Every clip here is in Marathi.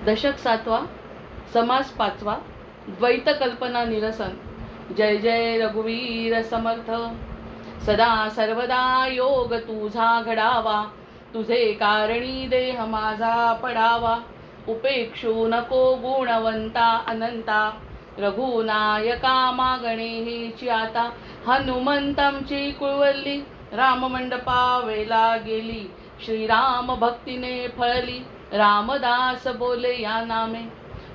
दशक 7वा, समास 5वा, द्वैत कल्पना निरसन. जय जय रघुवीर समर्थ. सदा सर्वदा योग तुझा घडावा, तुझे कारणी देह माझा पडावा. उपेक्षू नको गुणवंता अनंता, रघुनायका मागणे हेची आता. हनुमंतांची कुळवल्ली राममंडपा वेला गेली, श्रीराम भक्तीने फळली. रामदास बोले या नामे,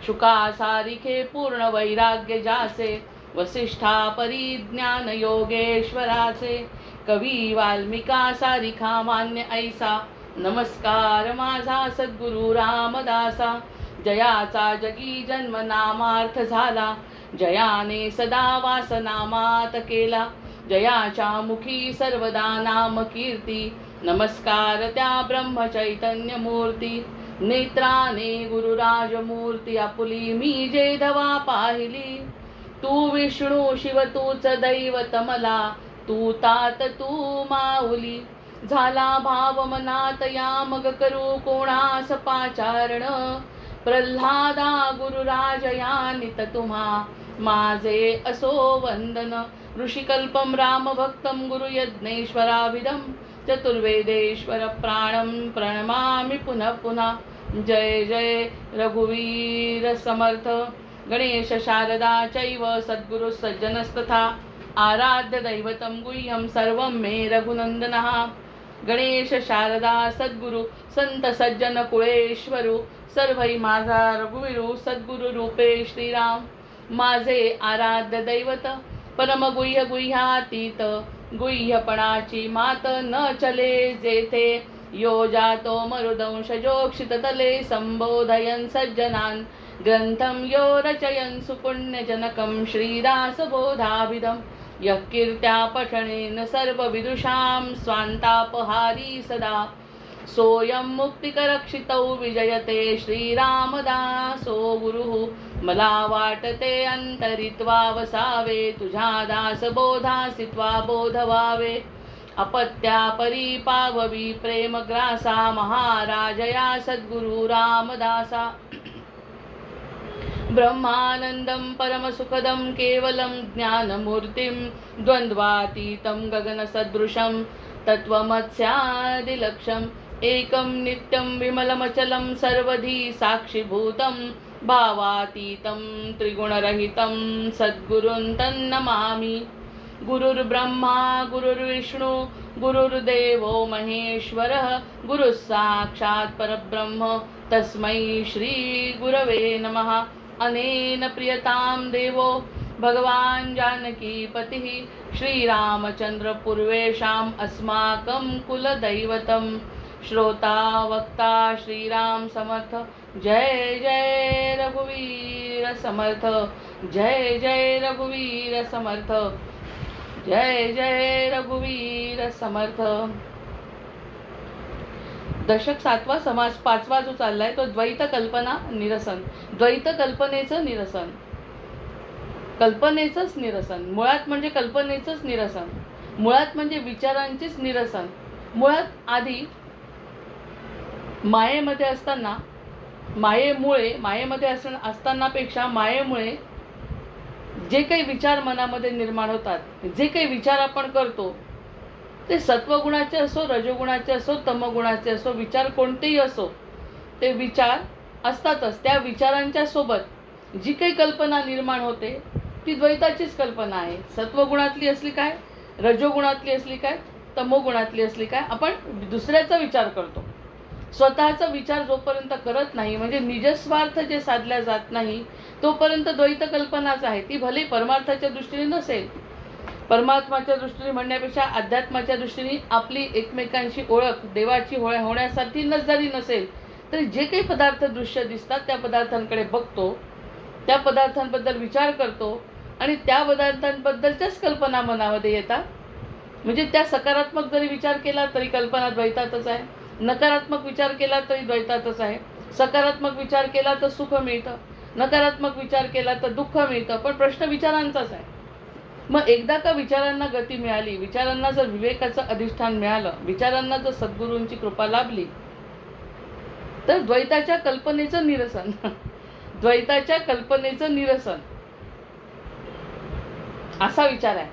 शुका सारिखे पूर्ण वैराग्य जाचे. वसिष्ठा परिज्ञान योगेश्वराचे, कवी वाल्मिका सारिखा मान्य ऐसा. नमस्कार माझा सद्गुरु रामदासा, जयाचा जगी जन्म नामार्थ झाला. जयाने सदा वास नामात केला, जयाच्या मुखी सर्वदा नाम कीर्ती. नमस्कार त्या ब्रह्म चैतन्य मूर्ती, नेत्राने गुरुराज मूर्ती आपुली. मी जे धवा पाहिली, तू विष्णू शिव तूच दैवत मला. तू तात तू माऊली, झाला भाव मनात या मग करू कोणास पाचारण. प्रल्हादा गुरुराज या नित तुम्हा, माझे असो वंदन. ऋषिकल्पम रामभक्तं गुरुयज्ञेश्वराभिधं, चतुर्वेदेश्वर प्राणं प्रणमामि पुनः पुनः. जय जय रघुवीर समर्थ. गणेश शारदा चैव सद्गुरु सज्जनस्तथा, आराध्य दैवतं गुह्यं सर्वं मे रघुनंदनः. गणेश शारदा सद्गुरु संत सज्जन कुळेश्वरू, सर्वै माझा रघुवीरू. सद्गुरु रूपे श्रीराम माझे आराध्य दैवत. परम गुह्य गुह्यातीत, गुह्यपणाची मात न चले जेथे. यो जातो मरुदंश जोक्षित तले, संबोधयन् सज्जनान् ग्रंथं यो रचयन् सुपुण्यजनकं. श्रीदास बोधाभिधं यः कीर्त्या पठनेन सर्वविदुषां स्वान्तापहारी सदा. सोऽयं मुक्तिकरक्षितौ विजयते, श्रीरामदासो गुरुः. मला वाटते अंतरित्वा वसावे, तुझ्या दासबोधासी त्वा बोध व्हावे. अपत्या परिपाववी प्रेमग्रासा, महाराजया सद्गुरु रामदासा. ब्रह्मानंदं परमसुखदं केवलं ज्ञानमूर्तिं, द्वन्द्वातीतं गगनसदृशं तत्त्वमस्यादिलक्ष्यम्. एकं नित्यं विमलमचलं सर्वधी साक्षिभूतं, भावातीतं त्रिगुणरहितं सद्गुरुं तन्नमामि. गुरुर्ब्रह्मा गुरुर्विष्णु गुरुर्देवो महेश्वरः, गुरुः साक्षात् परब्रह्म तस्मै श्री गुरवे नमः. अनेन प्रियतां देवो भगवान् जानकीपतिः, श्रीरामचन्द्र पूर्वेषाम् अस्माकं कुलदैवतं. श्रोता वक्ता श्रीराम समर्थ. जय जय रघुवीर समर्थ. जय जय रघुवीर समर्थ. जय जय रघुवीर समर्थ. दशक 7वा, समास 5वा जो चाललाय तो द्वैत कल्पना निरसन. द्वैत कल्पनेचं निरसन, कल्पनेचंच निरसन. मुळात म्हणजे कल्पनेचंच निरसन, मुळात म्हणजे विचारांचीच निरसन. मुळात आधी मायेमध्ये असताना, मायेमध्ये असतानापेक्षा मायेमुळे जे काही विचार मनामध्ये निर्माण होतात, जे काही विचार आपण करतो, ते सत्वगुणाचे असो, रजोगुणाचे असो, तमगुणाचे असो, विचार कोणतेही असो, ते विचार असतातच. त्या विचारांच्या सोबत जी काही कल्पना निर्माण होते ती द्वैताचीच कल्पना आहे. सत्वगुणातली असली काय, रजोगुणातली असली काय, तमोगुणातली असली काय, आपण दुसऱ्याचा विचार करतो. स्वतःचा विचार जोपर्यंत करत नाही, म्हणजे निजस्वार्थ जे साधल्या जात नाही, तोपर्यंत द्वैत कल्पनाच आहे. ती भले परमार्थाच्या दृष्टीने नसेल, परमात्माच्या दृष्टीने म्हणण्यापेक्षा अध्यात्माच्या दृष्टीने आपली एकमेकांशी ओळख देवाची होण्यासाठी जरी नसेल, तरी जे काही पदार्थ दृश्य दिसतात त्या पदार्थांकडे बघतो, त्या पदार्थांबद्दल विचार करतो आणि त्या पदार्थांबद्दलच्याच कल्पना मनामध्ये येतात. म्हणजे त्या सकारात्मक जरी विचार केला तरी कल्पना द्वैतातच आहे, नकारात्मक विचार केला तरी द्वैतातच आहे. सकारात्मक विचार केला तर सुख मिळतं, नकारात्मक विचार केला तर दुःख मिळतं, पण प्रश्न विचारांचाच आहे. मग एकदा का विचारांना गती मिळाली, विचारांना जर विवेकाचं अधिष्ठान मिळालं, विचारांना जर सद्गुरूंची कृपा लाभली, तर द्वैताच्या कल्पनेचं निरसन द्वैताच्या कल्पनेचं निरसन असा विचार आहे.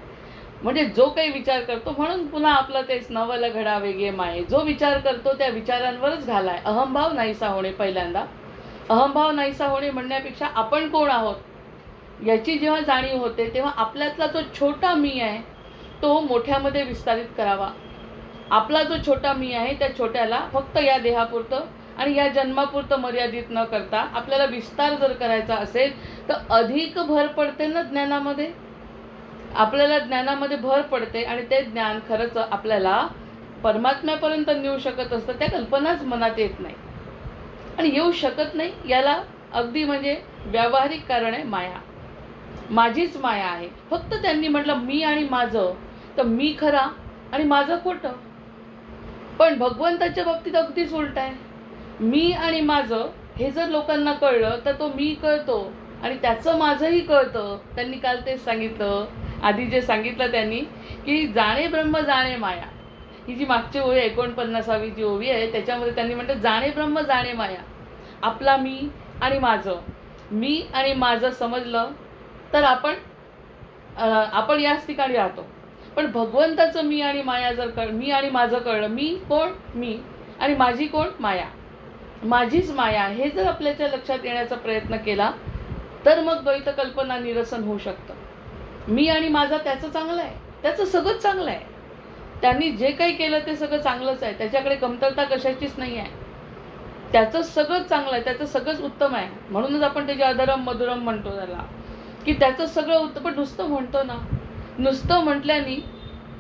म्हणजे जो काही विचार करतो, म्हणून पुन्हा आपलं तेच नवल घडा वेगे माये, जो विचार करतो त्या विचारांवरच घालाय. अहंभाव नाहीसा होणे. पहिल्यांदा अहंभाव नाहीसा होणे म्हणण्यापेक्षा आपण कोण आहोत याची जेव्हा जाणीव होते तेव्हा आपल्यातला जो छोटा मी आहे तो मोठ्यामध्ये विस्तारित करावा. आपला जो छोटा मी आहे त्या छोट्याला फक्त या देहापुरतं आणि या जन्मापुरतं मर्यादित न करता आपल्याला विस्तार जर करायचा असेल तर अधिक भर पडते ना ज्ञानामध्ये. आपल्याला ज्ञानामध्ये भर पडते आणि ते ज्ञान खरंच आपल्याला परमात्म्यापर्यंत नेऊ शकत असतं. त्या कल्पनाच मनात येत नाही आणि येऊ शकत नाही. याला अगदी म्हणजे व्यावहारिक कारण आहे माया. माझीच माया आहे. फक्त त्यांनी म्हटलं मी आणि माझं, तर मी खरा आणि माझं खोटं. पण भगवंताच्या बाबतीत अगदीच उलट आहे. मी आणि माझं हे जर लोकांना कळलं तर तो मी कळतो आणि त्याचं माझंही कळतं. त्यांनी काल तेच सांगितलं, आधी जे सांगितलं त्यांनी, की जाणे ब्रह्म जाणे माया. ही जी मागची ओवी 49वी जी ओवी आहे त्याच्यामध्ये त्यांनी म्हटलं जाणे ब्रह्म जाणे माया. आपला मी आणि माझं, मी आणि माझं समजलं तर आपण याच ठिकाणी राहतो. पण भगवंताचं मी आणि माया जर मी आणि माझं कळलं, मी कोण, मी आणि माझी कोण, माया, माझीच माया, हे जर आपल्याच्या लक्षात येण्याचा प्रयत्न केला तर मग द्वैत कल्पना निरसन होऊ शकतं. मी आणि माझा त्याचं चांगलं आहे, त्याचं सगळंच चांगलं आहे. त्यांनी जे काही केलं ते सगळं चांगलंच आहे. त्याच्याकडे कमतरता कशाचीच नाही आहे. त्याचं सगळंच चांगलं आहे, त्याचं सगळंच उत्तम आहे. म्हणूनच आपण त्याचे अधरम मधुरम म्हणतो त्याला, की त्याचं सगळं उत्तम. पण नुसतं म्हणतो ना, नुसतं म्हटल्याने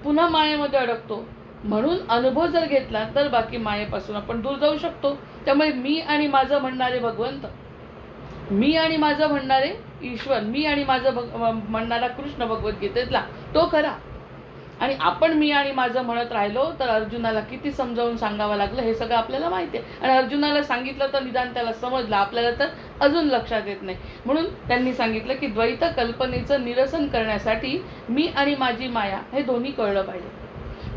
पुन्हा मायेमध्ये अडकतो. म्हणून अनुभव जर घेतला तर बाकी मायेपासून आपण दूर जाऊ शकतो. त्यामुळे मी आणि माझं म्हणणारे भगवंत, मी आणि माझं म्हणणारे ईश्वर, मी आणि माझं म्हणणारा कृष्ण भगवद्गीतेतला तो खरा. आणि आपण मी आणि माझं म्हणत राहिलो तर अर्जुनाला किती समजावून सांगावं लागलं हे सगळं आपल्याला माहिती आहे. आणि अर्जुनाला सांगितलं तर निदान त्याला समजलं, आपल्याला तर अजून लक्षात येत नाही. म्हणून त्यांनी सांगितलं की द्वैत कल्पनेचं निरसन करण्यासाठी मी आणि माझी माया हे दोन्ही कळलं पाहिजे.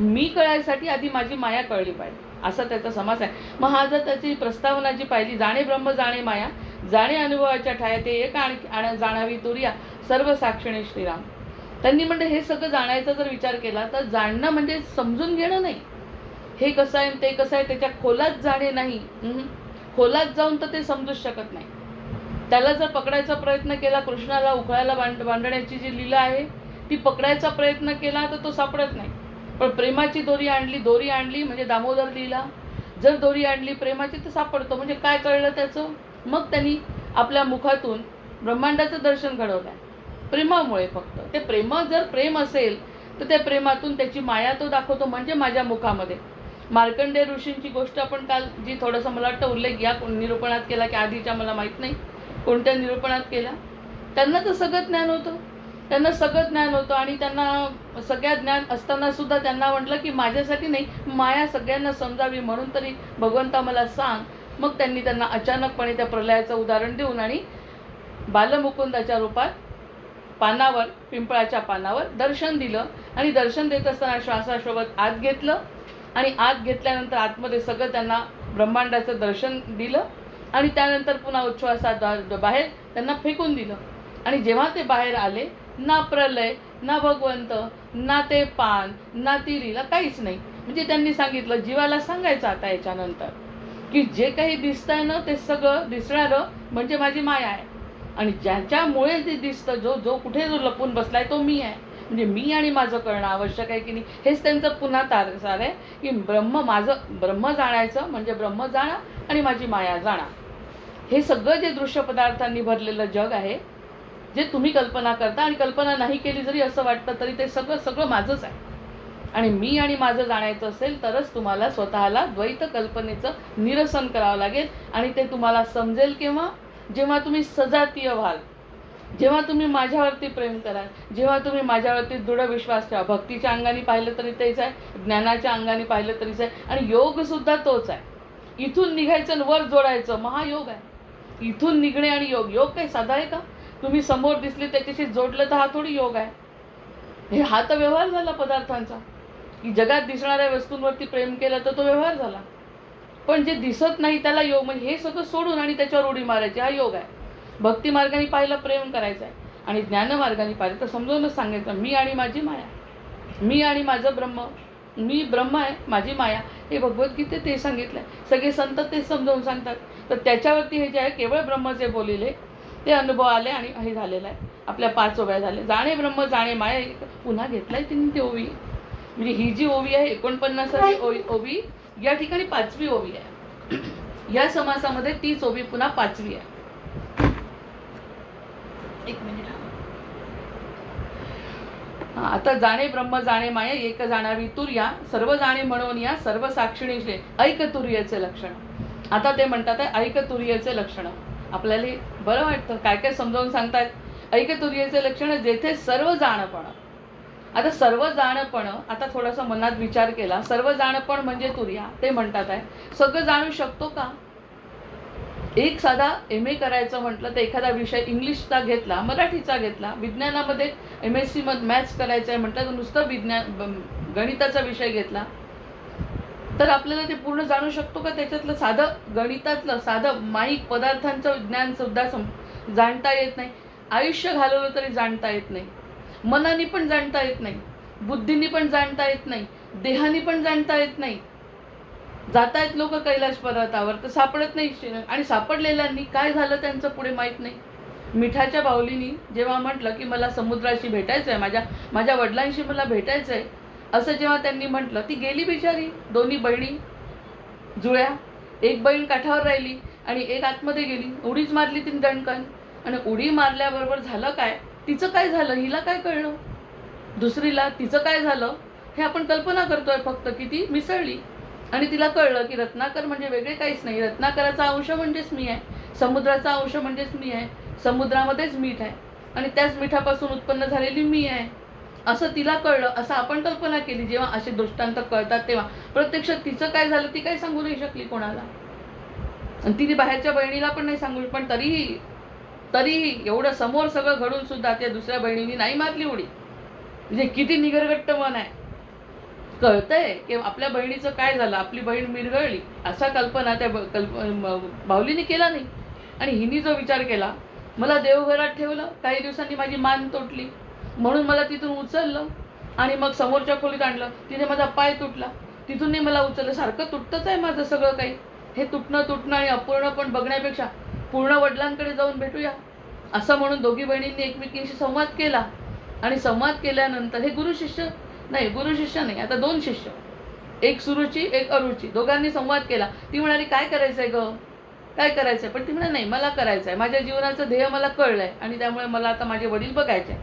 मी कळायसाठी आधी माझी माया कळली पाहिजे, असा त्याचा समास आहे. मग हा जर त्याची प्रस्तावना जी पाहिली, जाणे ब्रह्म जाणे माया, जाणे अनुभवाच्या ठाया ते एक आणि जाणावी तुर्या सर्व साक्षिणी श्रीराम. त्यांनी म्हणजे हे सगळं जाणायचा जर विचार केला तर जाणणं म्हणजे समजून घेणं नाही. हे कसं आहे ते कसं आहे त्याच्या खोलात जाणे नाही. खोलात जाऊन तर ते समजूच शकत नाही. त्याला जर पकडायचा प्रयत्न केला, कृष्णाला उखळायला बांधण्याची जी लीला आहे ती पकडायचा प्रयत्न केला तर तो सापडत नाही. पण प्रेमाची दोरी आणली म्हणजे दामोदर लीला, जर दोरी आणली प्रेमाची तर सापडतो. म्हणजे काय कळलं त्याचं? मग त्यांनी आपल्या मुखातून ब्रह्मांडाचं दर्शन घडवलं प्रेमामुळे. फक्त ते जर प्रेम असेल तर त्या प्रेमातून त्याची माया तो दाखवतो. म्हणजे माझ्या मुखामध्ये मार्कंडेय ऋषींची गोष्ट आपण काल जी थोडंसं मला वाटतं उल्लेख या निरूपणात केला की आधीच्या मला माहीत नाही कोणत्या निरूपणात केला. त्यांना तर सगळं ज्ञान होतं, आणि त्यांना सगळ्या ज्ञान असताना सुद्धा त्यांना म्हटलं की माझ्यासाठी नाही, माया सगळ्यांना समजावी म्हणून तरी भगवंता मला सांग. मग त्यांनी त्यांना अचानकपणे त्या प्रलयाचं उदाहरण देऊन आणि बालमुकुंदाच्या रूपात पिंपळाच्या पानावर दर्शन दिलं. आणि दर्शन देत असताना श्वासासोबत आत घेतलं आणि आत घेतल्यानंतर आतमध्ये सगळं त्यांना ब्रह्मांडाचं दर्शन दिलं. आणि त्यानंतर पुन्हा उच्छ्वासात बाहेर त्यांना फेकून दिलं. आणि जेव्हा ते बाहेर आले, ना प्रलय, ना भगवंत, ना ते पान, ना ती लीला, काहीच नाही. म्हणजे त्यांनी सांगितलं, जीवाला सांगायचं आता याच्यानंतर की जे काही दिसतंय ना ते सगळं दिसणारं म्हणजे माझी माया आहे. आणि ज्याच्यामुळे ते दिसतं, जो कुठे लपून बसलाय तो मी आहे. म्हणजे मी आणि माझं करणं आवश्यक आहे की नाही, हेच त्यांचं पुन्हा सार आहे की ब्रह्म जाणायचं म्हणजे ब्रह्म जाणा आणि माझी माया जाणा. हे सगळं जे दृश्य पदार्थांनी भरलेलं जग आहे, जे तुम्ही कल्पना करता आणि कल्पना नाही केली जरी असं वाटतं तरी ते सगळं माझंच आहे. आणि मी आणि माझं जाणायचं असेल तरच तुम्हाला स्वतःला द्वैत कल्पनेचं निरसन करावं लागेल. आणि ते तुम्हाला समजेल केव्हा? जेव्हा तुम्ही सजातीय व्हाल, जेव्हा तुम्ही माझ्यावरती प्रेम कराल, जेव्हा तुम्ही माझ्यावरती दृढ विश्वास ठेवा. भक्तीच्या अंगाने पाहिलं तरी तेच आहे, ज्ञानाच्या अंगाने पाहिलं तरीच आहे, आणि योगसुद्धा तोच आहे. इथून निघायचं आणि वर जोडायचं महायोग आहे. इथून निघणे आणि योग काही साधा आहे का? तुम्ही समोर दिसले त्याच्याशी जोडलं तर हा थोडी योग आहे. हा तर व्यवहार झाला पदार्थांचा, की जगात दिसणाऱ्या वस्तूंवरती प्रेम केलं तर तो व्यवहार झाला. पण जे दिसत नाही त्याला योग, म्हणजे हे सगळं सोडून आणि त्याच्यावर उडी मारायची, हा योग आहे. भक्ती मार्गाने पाहिलं प्रेम करायचं आहे, आणि ज्ञान मार्गाने पाहिलं तर समजावूनच सांगायचं मी आणि माझी माया, मी आणि माझं ब्रह्म, मी ब्रह्म आहे माझी माया. हे भगवद्गीतेत ते सांगितलं आहे. सगळे संत तेच समजावून सांगतात. तर त्याच्यावरती हे जे आहे केवळ ब्रह्मचे बोलिले ते अनुभव आले आणि हे झालेलं आहे. आपल्या 5 ओव्या झाले. जाणे ब्रह्म जाणे माया. पुन्हा घेतलाय तिने ती ओवी. म्हणजे ही जी ओवी आहे 49वी ओवी या ठिकाणी 5वी ओवी आहे. या समासामध्ये 30 ओवी पुन्हा 5वी आहे. एक मिनिट. आता जाणे ब्रह्म जाणे माया एक जाणावी तुर्या सर्व जाणे म्हणून या सर्व साक्षिणीचे ऐक तुर्याचे लक्षण. आता ते म्हणतात आहे ऐक तुर्याचे लक्षण. आपल्याला बरं वाटतं काय काय समजावून सांगतायत. ऐक तुर्याचे लक्षण जेथे सर्व जाणपण. आता सर्व जाणपण, आता थोडासा मनात विचार केला, सर्व जाणपण म्हणजे तुर्या. ते म्हणतात आहे सगळं जाणू शकतो का. एक साधा MA करायचं म्हटलं तर एखादा विषय इंग्लिशचा घेतला, मराठीचा घेतला, विज्ञानामध्ये MSc मॅथ्स करायचं आहे म्हटलं तर नुसतं विज्ञान गणिताचा विषय घेतला तर आपल्याला ते पूर्ण जाणू शकतो का. त्याच्यातलं साधं गणितातलं साधं माईक पदार्थांचं ज्ञान सुद्धा जाणता येत नाही. आयुष्य घालवलं तरी जाणता येत नाही. मनाने पण जाणता येत नाही, बुद्धीने पण जाणता येत नाही, देहाने पण जाणता येत नाही. जातायत लोक कैलास पर्वतावर तर सापडत नाही, आणि सापडलेल्यांनी काय झालं त्यांचं पुढे माहीत नाही. मिठाच्या बाहुलीनी जेव्हा म्हटलं की मला समुद्राशी भेटायचं आहे, माझ्या वडिलांशी मला भेटायचं आहे असं जेव्हा त्यांनी म्हटलं, ती गेली बिचारी. दोन्ही बहिणी जुळ्या, एक बहीण काठावर राहिली आणि एक आतमध्ये गेली. उडीच मारली तिने दणकन, आणि उडी मारल्याबरोबर झालं काय, तिचं काय झालं हिला काय कळलं, दुसरीला तिचं काय झालं हे आपण कल्पना करतोय फक्त की ती मिसळली. आणि तिला कळलं की रत्नाकर म्हणजे वेगळे काहीच नाही, रत्नाकराचा अंश म्हणजेच मी आहे, समुद्राचा अंश म्हणजेच मी आहे, समुद्रामध्येच मीठ आहे आणि त्याच मिठापासून उत्पन्न झालेली मी आहे असं तिला कळलं. असं आपण कल्पना केली. जेव्हा असे दृष्टांत कळतात तेव्हा प्रत्यक्षात तिचं काय झालं ती काही सांगू नाही शकली कोणाला, आणि तिने बाहेरच्या बहिणीला पण नाही सांगू. पण तरीही एवढं समोर सगळं घडून सुद्धा त्या दुसऱ्या बहिणीने नाही मारली उडी. म्हणजे किती निगरगट्ट मन आहे. कळतंय की आपल्या बहिणीचं काय झालं, आपली बहीण मिरगळली असा कल्पना त्या बाहुलीने केला नाही. आणि हिनी जो विचार केला, मला देवघरात ठेवलं, काही दिवसांनी माझी मान तुटली म्हणून मला तिथून उचललं आणि मग समोरच्या खोलीत आणलं, तिथे माझा पाय तुटला, तिथून मला उचललं. सारखं तुटतंच आहे माझं सगळं काही. हे तुटणं आणि अपूर्ण पण बघण्यापेक्षा पूर्ण वडिलांकडे जाऊन भेटूया असं म्हणून दोघी बहिणींनी एकमेकींशी संवाद केला. आणि संवाद केल्यानंतर हे गुरु शिष्य नाही, आता 2 शिष्य, एक सुरुची एक अरुची, दोघांनी संवाद केला. ती म्हणाली काय करायचंय ग, काय करायचंय. पण ती म्हणाली नाही मला करायचंय, माझ्या जीवनाचं ध्येय मला कळलंय आणि त्यामुळे मला आता माझे वडील बघायचे.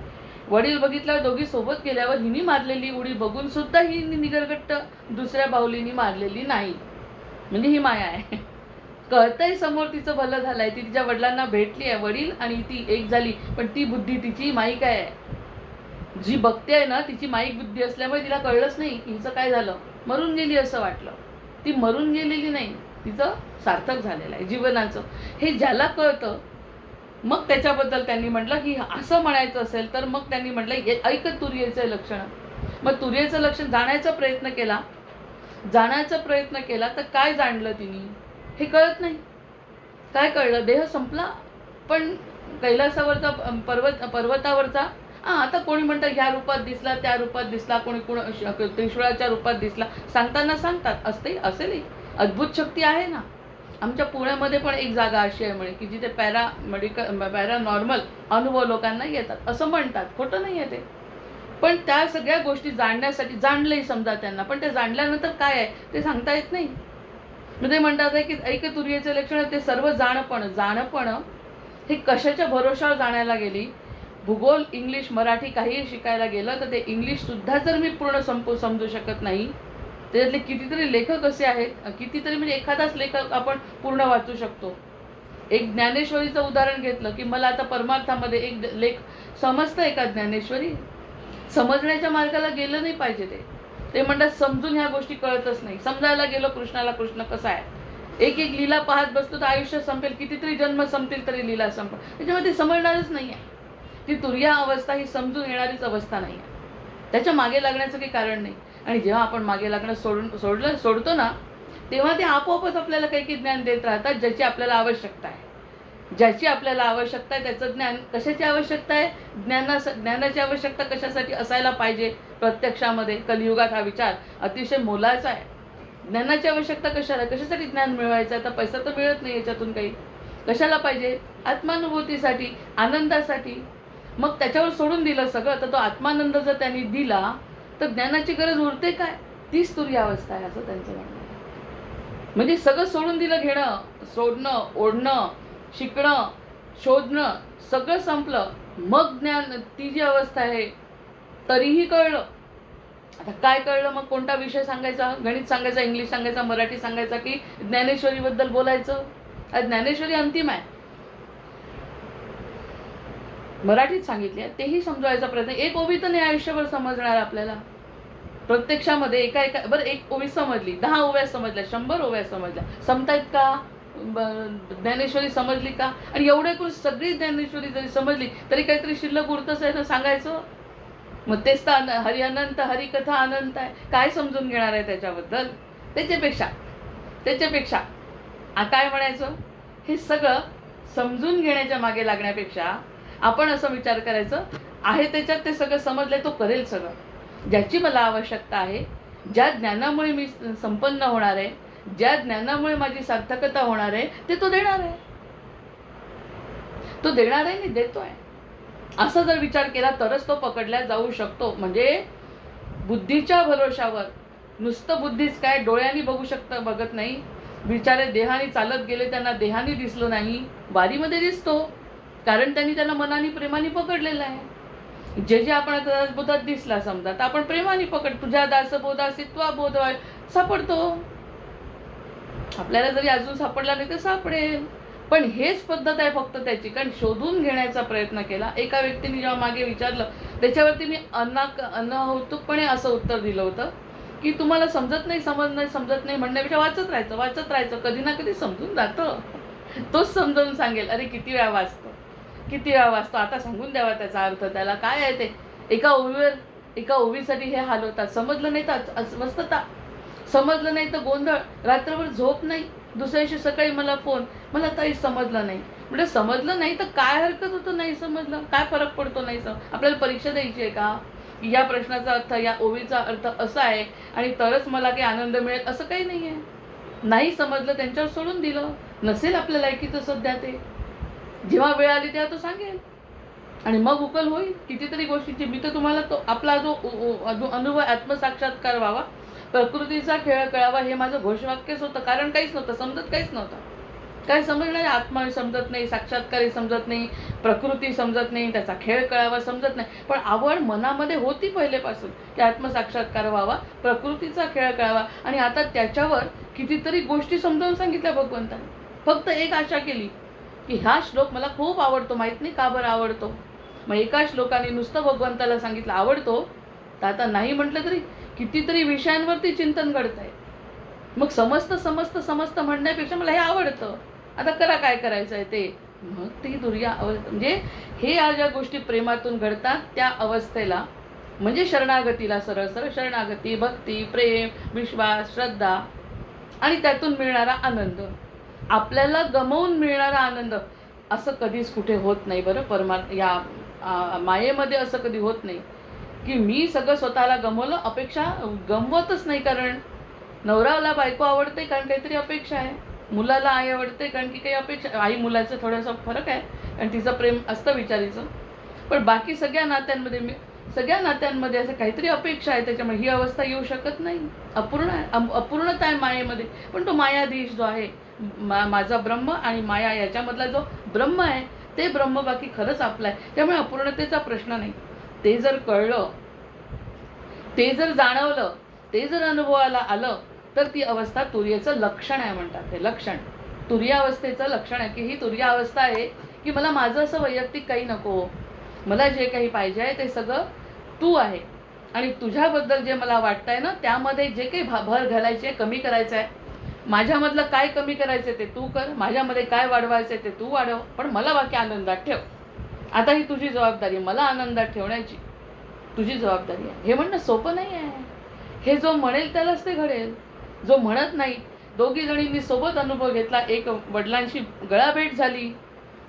वडील बघितल्यावर दोघी सोबत गेल्यावर हिनी मारलेली उडी बघून सुद्धा ही निगरगट्ट दुसऱ्या बाहुलीनी मारलेली नाही. म्हणजे ही माया आहे. कळतंय समोर तिचं भलं झालंय, ती तिच्या वडिलांना भेटली आहे, वडील आणि ती एक झाली, पण ती बुद्धी तिची माईक आहे. जी बघते आहे ना तिची माईक बुद्धी असल्यामुळे तिला कळलंच नाही की हिचं काय झालं, मरून गेली असं वाटलं. ती मरून गेलेली नाही, तिचं सार्थक झालेलं आहे जीवनाचं. हे ज्याला कळतं मग त्याच्याबद्दल त्यांनी म्हटलं की असं म्हणायचं असेल तर मग त्यांनी म्हटलं ऐक तुर्याचं लक्षण. मग तुर्याचं लक्षण जाण्याचा प्रयत्न केला तर काय जाणलं तिने हे कळत नाही. काय कळलं, देह संपला पण कैलासावरचा पर्वतावरचा आता कोणी म्हणतं ह्या रूपात दिसला, त्या रूपात दिसला, कोणी त्रिशूळाच्या रूपात दिसला, सांगतात असेलही. अद्भुत शक्ती आहे ना. आमच्या पुण्यामध्ये पण एक जागा अशी आहे म्हणे की जिथे पॅरानॉर्मल अनुभव लोकांना येतात असं म्हणतात. खोटं नाही आहे ते. पण त्या सगळ्या गोष्टी जाणण्यासाठी जाणलंही समजा त्यांना, पण ते जाणल्यानंतर काय आहे ते सांगता येत नाही. म्हणजे म्हणतात आहे की ऐक तुर्याचे लक्षण ते सर्व जाणपण हे कशाच्या भरोशावर जाणायला गेली. भूगोल, इंग्लिश, मराठी काहीही शिकायला गेलं तर ते इंग्लिश सुद्धा जर मी पूर्ण समजू शकत नाही, त्याच्यातले कितीतरी लेखक असे आहेत, कितीतरी म्हणजे एखादाच लेखक आपण पूर्ण वाचू शकतो. एक ज्ञानेश्वरीचं उदाहरण घेतलं की मला आता परमार्थामध्ये एक लेख समजतंय का, ज्ञानेश्वरी समजण्याच्या मार्गाला गेलं नाही पाहिजे. ते म्हणतात समजून ह्या गोष्टी कळतच नाही. समजायला गेलो कृष्णाला कृष्ण कसा आहे, एक लीला पाहत बसतो तर आयुष्य संपेल, कितीतरी जन्म संपतील तरी लीला संपेल. त्याच्यामध्ये समजणारच नाही आहे. ती तुर्या अवस्था ही समजून येणारीच अवस्था नाही आहे. त्याच्या मागे लागण्याचं काही कारण नाही. आणि जेव्हा आपण मागे लागणं सोडतो ना तेव्हा ते आपोआपच आपल्याला काही काही ज्ञान देत राहतात, ज्याची आपल्याला आवश्यकता आहे. ज्याची आपल्याला आवश्यकता आहे त्याचं ज्ञान. कशाची आवश्यकता आहे? ज्ञानाची आवश्यकता कशासाठी असायला पाहिजे? प्रत्यक्षामध्ये कलियुगात हा विचार अतिशय मोलाचा आहे. ज्ञानाची आवश्यकता कशाला? कशासाठी ज्ञान मिळवायचं? आता पैसा तर मिळत नाही याच्यातून काही. कशाला पाहिजे? आत्मानुभूतीसाठी, आनंदासाठी. मग त्याच्यावर सोडून दिलं सगळं, तर तो आत्मानंद जर त्यांनी दिला तर ज्ञानाची गरज उरते काय? तीच तुरीय अवस्था आहे असं त्यांचं म्हणणं आहे. म्हणजे सगळं सोडून दिलं, घेणं, सोडणं, ओढणं, शिकणं, शोधणं, सगळं संपलं. मग ज्ञान, ती जी अवस्था आहे. तरीही कळलं. आता काय कळलं? मग कोणता विषय सांगायचा? गणित सांगायचा, इंग्लिश सांगायचा, मराठी सांगायचा, की ज्ञानेश्वरीबद्दल बोलायचं? ज्ञानेश्वरी अंतिम आहे. मराठीत सांगितली आहे, तेही समजवायचा प्रयत्न. एक ओवी तर नाही आयुष्यभर समजणार आपल्याला. प्रत्यक्षामध्ये एका बरं, एक ओवी समजली, 10 ओव्या समजल्या, 100 ओव्या समजल्या, संपतायत का? ज्ञानेश्वरी समजली का? आणि एवढे करून सगळी ज्ञानेश्वरी जरी समजली तरी काहीतरी शिल्लक उरतच आहे ना सांगायचं. मग तेच तर हरी अनंत, हरिकथा अनंत आहे. काय समजून घेणार आहे त्याच्याबद्दल? त्याच्यापेक्षा काय म्हणायचं? हे सगळं समजून घेण्याच्या मागे लागण्यापेक्षा आपण असं विचार करायचं, आहे त्याच्यात ते सगळं समजलंय, तो करेल सगळं. ज्याची मला आवश्यकता आहे, ज्या ज्ञानामुळे मी संपन्न होणार आहे, ज्या ज्ञानामुळे माझी सार्थकता होणार आहे, ते तो देणार आहे. तो देणार आहे आणि देतोय. असा जर विचार केला तरच तो पकडला जाऊ शकतो. म्हणजे बुद्धीच्या भरोशावर, नुसतं बुद्धीच काय, डोळ्यांनी बघत नाही. बिचारे देहाने चालत गेले, त्यांना देहाने दिसलं नाही, वारीमध्ये दिसतो. कारण त्यांनी त्यांना मनाने प्रेमाने पकडलेलं आहे. जे आपण आता बोधात दिसला समजा, तर आपण प्रेमाने तुझ्या दास बोधासी त्वा बोध सापडतो. आपल्याला जरी अजून सापडला नाही तर सापडेल. पण हेच पद्धत आहे फक्त त्याची. कारण शोधून घेण्याचा प्रयत्न केला. एका व्यक्तीने जेव्हा मागे विचारलं, त्याच्यावरती मी अनहौतुकपणे असं उत्तर दिलं होतं की तुम्हाला समजत नाही म्हणण्यापेक्षा वाचत राहायचं, कधी ना कधी समजून जातं. तोच समजावून सांगेल. अरे किती वेळा वाचतो, आता सांगून द्यावा त्याचा अर्थ. त्याला काय आहे ते? एका ओवीसाठी हे हाल होतात. समजलं नाही तर अस्वस्थता, समजलं नाही तर गोंधळ, रात्रभर झोप नाही, दुसऱ्या दिवशी सकाळी मला फोन, मला काही समजलं नाही. म्हणजे समजलं नाही तर काय हरकत होतं? नाही समजलं, काय फरक पडतो? नाही आपल्याला परीक्षा द्यायची आहे का? या प्रश्नाचा अर्थ, या ओवीचा अर्थ असा आहे आणि तरच मला काही आनंद मिळेल असं काही नाही आहे. नाही समजलं, त्यांच्यावर सोडून दिलं. नसेल आपल्या लायकीचं सध्या ते, जेव्हा वेळ आली तेव्हा तो सांगेल आणि मग उकल होईल कितीतरी गोष्टींची. मी तर तुम्हाला तो आपला जो अनुभव, आत्मसाक्षात्कार व्हावा, प्रकृतीचा खेळ कळावा, हे माझं घोषवाक्यच होतं. कारण काहीच नव्हतं, समजत काहीच नव्हतं. काय समजणार? आत्मा समजत नाही, साक्षात्कारी समजत नाही, प्रकृती समजत नाही, त्याचा खेळ कळावा समजत नाही. पण आवड मनामध्ये होती पहिलेपासून की आत्मसाक्षात्कार व्हावा, प्रकृतीचा खेळ कळावा. आणि आता त्याच्यावर कितीतरी गोष्टी समजावून सांगितल्या भगवंताने. फक्त एक आशा केली की हा श्लोक मला खूप आवडतो, माहीत नाही का बरं आवडतो. मग एका श्लोकाने नुसतं भगवंताला सांगितलं आवडतो, तर आता नाही म्हटलं तरी कितीतरी विषयांवरती चिंतन घडत आहे. मग समस्त म्हणण्यापेक्षा मला हे आवडतं, आता करा काय करायचं आहे ते. मग ती दुर्या अवस्था, म्हणजे हे ज्या गोष्टी प्रेमातून घडतात त्या अवस्थेला, म्हणजे शरणागतीला, सरळ शरणागती, भक्ती, प्रेम, विश्वास, श्रद्धा आणि त्यातून मिळणारा आनंद, आपल्याला गमवून मिळणारा आनंद, असं कधीच कुठे होत नाही बरं. या मायेमध्ये असं कधी होत नाही की मी सगळं स्वतःला गमवलं. अपेक्षा गमवतच नाही. कारण नवऱ्याला बायको आवडते कारण काहीतरी अपेक्षा आहे, मुलाला आई आवडते कारण की काही अपेक्षा. आई मुलाचं थोडासा फरक आहे आणि तिचं प्रेम असतं विचारीचं. पण बाकी सगळ्या नात्यांमध्ये असं काहीतरी अपेक्षा आहे. त्याच्यामुळे ही अवस्था येऊ शकत नाही. अपूर्णता आहे मायेमध्ये. पण तो मायाधीश जो आहे, माझा ब्रह्म आणि माया याच्यामधला जो ब्रह्म आहे, ते ब्रह्म बाकी खरंच आपलं आहे. त्यामुळे अपूर्णतेचा प्रश्न नाही. ते जर कळलं, ते जर जाणवलं, ते जर अनुभवाला आलं, तर ती अवस्था तुर्याचं लक्षण आहे म्हणतात. ते लक्षण तुर्यावस्थेचं लक्षण आहे की ही तुर्यावस्था आहे की मला माझं असं वैयक्तिक काही नको, मला जे काही पाहिजे आहे ते सगळं तू आहे. आणि तुझ्याबद्दल जे मला वाटतं आहे ना, त्यामध्ये जे काही भर घालायचे, कमी करायचं आहे, माझ्यामधलं काय कमी करायचं ते तू कर, माझ्यामध्ये काय वाढवायचं ते तू वाढव, पण मला बाकी आनंदात ठेव. आता ही तुझी जबाबदारी, मला आनंदात ठेवण्याची तुझी जबाबदारी आहे. हे म्हणणं सोपं नाही आहे. हे जो म्हणेल त्यालाच ते घडेल. जो म्हणत नाही दोघी जणींनी सोबत अनुभव घेतला. एक वडिलांशी गळाभेट झाली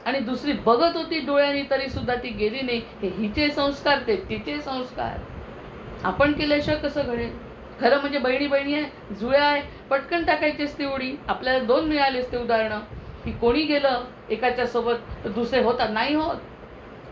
आणि दुसरी बघत होती डोळ्यांनी तरी सुद्धा ती गेली नाही. हे हिचे संस्कार, ते तिचे संस्कार. आपण केल्याशिवाय कसं घडेल? खरं म्हणजे बहिणी बहिणी आहे, जुळ्या आहे, पटकन टाकायचीच ती उडी. आपल्याला 2 मिळालेच ते उदाहरणं की कोणी गेलं एकाच्या सोबत तर दुसरे होतात, नाही होत.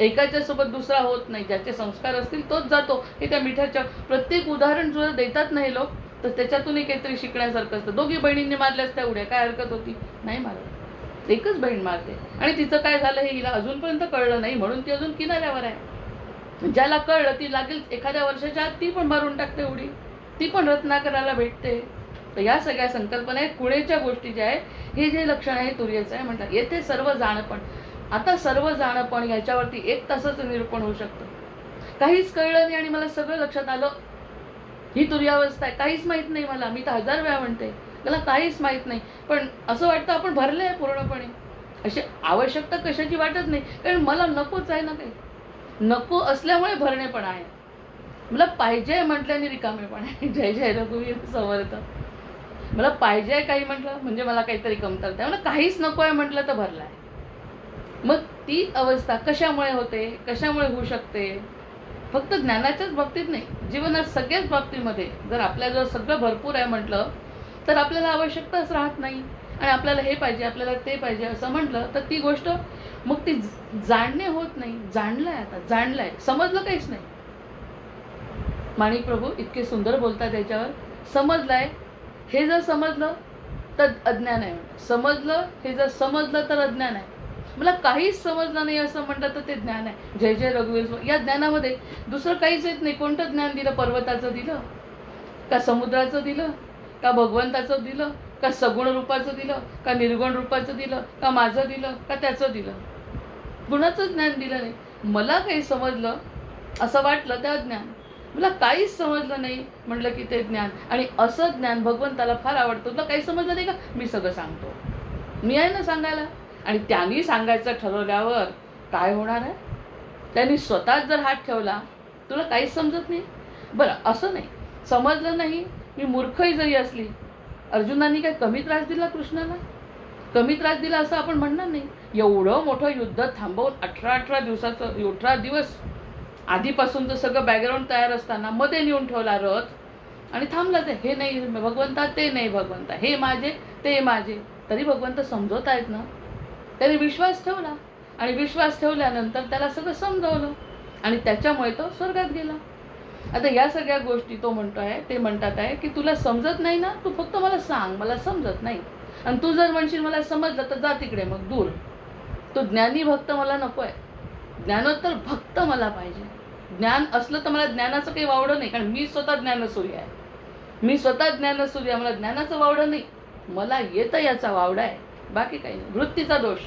एकाच्या सोबत दुसरा होत नाही. ज्याचे संस्कार असतील तोच जातो. हे त्या मिठाच्या प्रत्येक उदाहरण जर देतात नाही लोक, तर त्याच्यातूनही काहीतरी शिकण्यासारखं असतं. दोघी बहिणींनी मारल्यास त्या उड्या, काय हरकत होती? नाही मारत. एकच बहीण मारते आणि तिचं काय झालं हे हिला अजूनपर्यंत कळलं नाही, म्हणून ती अजून किनाऱ्यावर आहे. ज्याला कळलं ती लागेल एखाद्या वर्षाच्या आत ती पण मारून टाकते उडी, ती पण रत्नाकराला भेटते. तर या सगळ्या संकल्पना आहेत. कुणेच्या गोष्टी ज्या आहे, हे जे लक्षण आहे तुर्याचं आहे म्हणतात. येथे सर्व जाणपण. आता सर्व जाणपण याच्यावरती 1 तासाचं निरूपण होऊ शकतं. काहीच कळलं नाही आणि मला सगळं लक्षात आलं, ही तुर्यावस्था आहे. काहीच माहीत नाही मला. मी तर 1000 वेळा म्हणते मला काहीच माहीत नाही. पण असं वाटतं आपण भरले आहे पूर्णपणे. अशी आवश्यकता कशाची वाटत नाही, कारण मला नकोच आहे ना काही. नको असल्यामुळे भरणेपण आहे. मला पाहिजे म्हटल्याने रिकामेपण आहे. जय जय रघुवीर समर्थ. मला पाहिजे काही म्हटलं म्हणजे मला काहीतरी कमतरता आहे. मला काहीच नको आहे म्हटलं तर भरला आहे. मग ती अवस्था कशामुळे होते, कशामुळे होऊ शकते? फक्त ज्ञानाच्याच बाबतीत नाही, जीवनात सगळ्याच बाबतीमध्ये जर आपल्याजवळ सगळं भरपूर आहे म्हटलं तर आपल्याला आवश्यकताच राहत नाही. आणि आपल्याला हे पाहिजे, आपल्याला ते पाहिजे असं म्हटलं तर ती गोष्ट मग ती जाणणे होत नाही. जाणलं आहे, आता जाणलं आहे, समजलं काहीच नाही. माणिक प्रभू इतके सुंदर बोलतात याच्यावर. समजलं आहे, हे जर समजलं तर अज्ञान आहे. समजलं हे जर समजलं तर अज्ञान आहे. मला काहीच समजलं नाही असं म्हटलं तर ते ज्ञान आहे. जय जय रघुवीर. या ज्ञानामध्ये दुसरं काहीच येत नाही. कोणतं ज्ञान दिलं? पर्वताचं दिलं का, समुद्राचं दिलं का, भगवंताचं दिलं का, सगुण रूपाचं दिलं का, निर्गुण रूपाचं दिलं का, माझं दिलं का, त्याचं दिलं? गुणाचं ज्ञान दिलं नाही. मला काही समजलं असं वाटलं ते अज्ञान. मला काहीच समजलं नाही म्हटलं की ते ज्ञान. आणि असं ज्ञान भगवंताला फार आवडतं. तुला काही समजलं नाही का, मी सगळं सांगतो, मी आहे ना सांगायला. आणि त्यांनी सांगायचं ठरवल्यावर काय होणार आहे? त्यांनी स्वतःच जर हात ठेवला, तुला काहीच समजत नाही. बरं असं नाही, समजलं नाही, मी मूर्खही जरी असली, अर्जुनांनी काय कमी त्रास दिला कृष्णाला? कमी त्रास दिला असं आपण म्हणणार नाही. एवढं मोठं युद्ध थांबवून 18 दिवसाचं, 18 दिवस आधीपासूनचं सगळं बॅकग्राऊंड तयार असताना मध्ये नेऊन ठेवला रथ आणि थांबला. ते हे नाही भगवंता, ते नाही भगवंता, हे माझे ते माझे. तरी भगवंत समजवत आहेत ना. त्याने विश्वास ठेवला आणि विश्वास ठेवल्यानंतर त्याला सगळं समजवलं आणि त्याच्यामुळे तो स्वर्गात गेला. आता या सगळ्या गोष्टी तो म्हणतो आहे, ते म्हणतात आहे की तुला समजत नाही ना, तू फक्त मला सांग, मला समजत नाही. आणि तू जर म्हणशील मला समजलं तर जा तिकडे मग दूर. तो ज्ञानी भक्त मला नको आहे. ज्ञानोत्तर भक्त मला पाहिजे. ज्ञान असलं तर मला ज्ञानाचं काही वावडं नाही, कारण मी स्वतः ज्ञानसूर्य आहे. मी स्वतः ज्ञानसूर्य आहे. मला ज्ञानाचं वावडं नाही, मला येतं याचा वावडा आहे, बाकी काही नाही. वृत्तीचा दोष.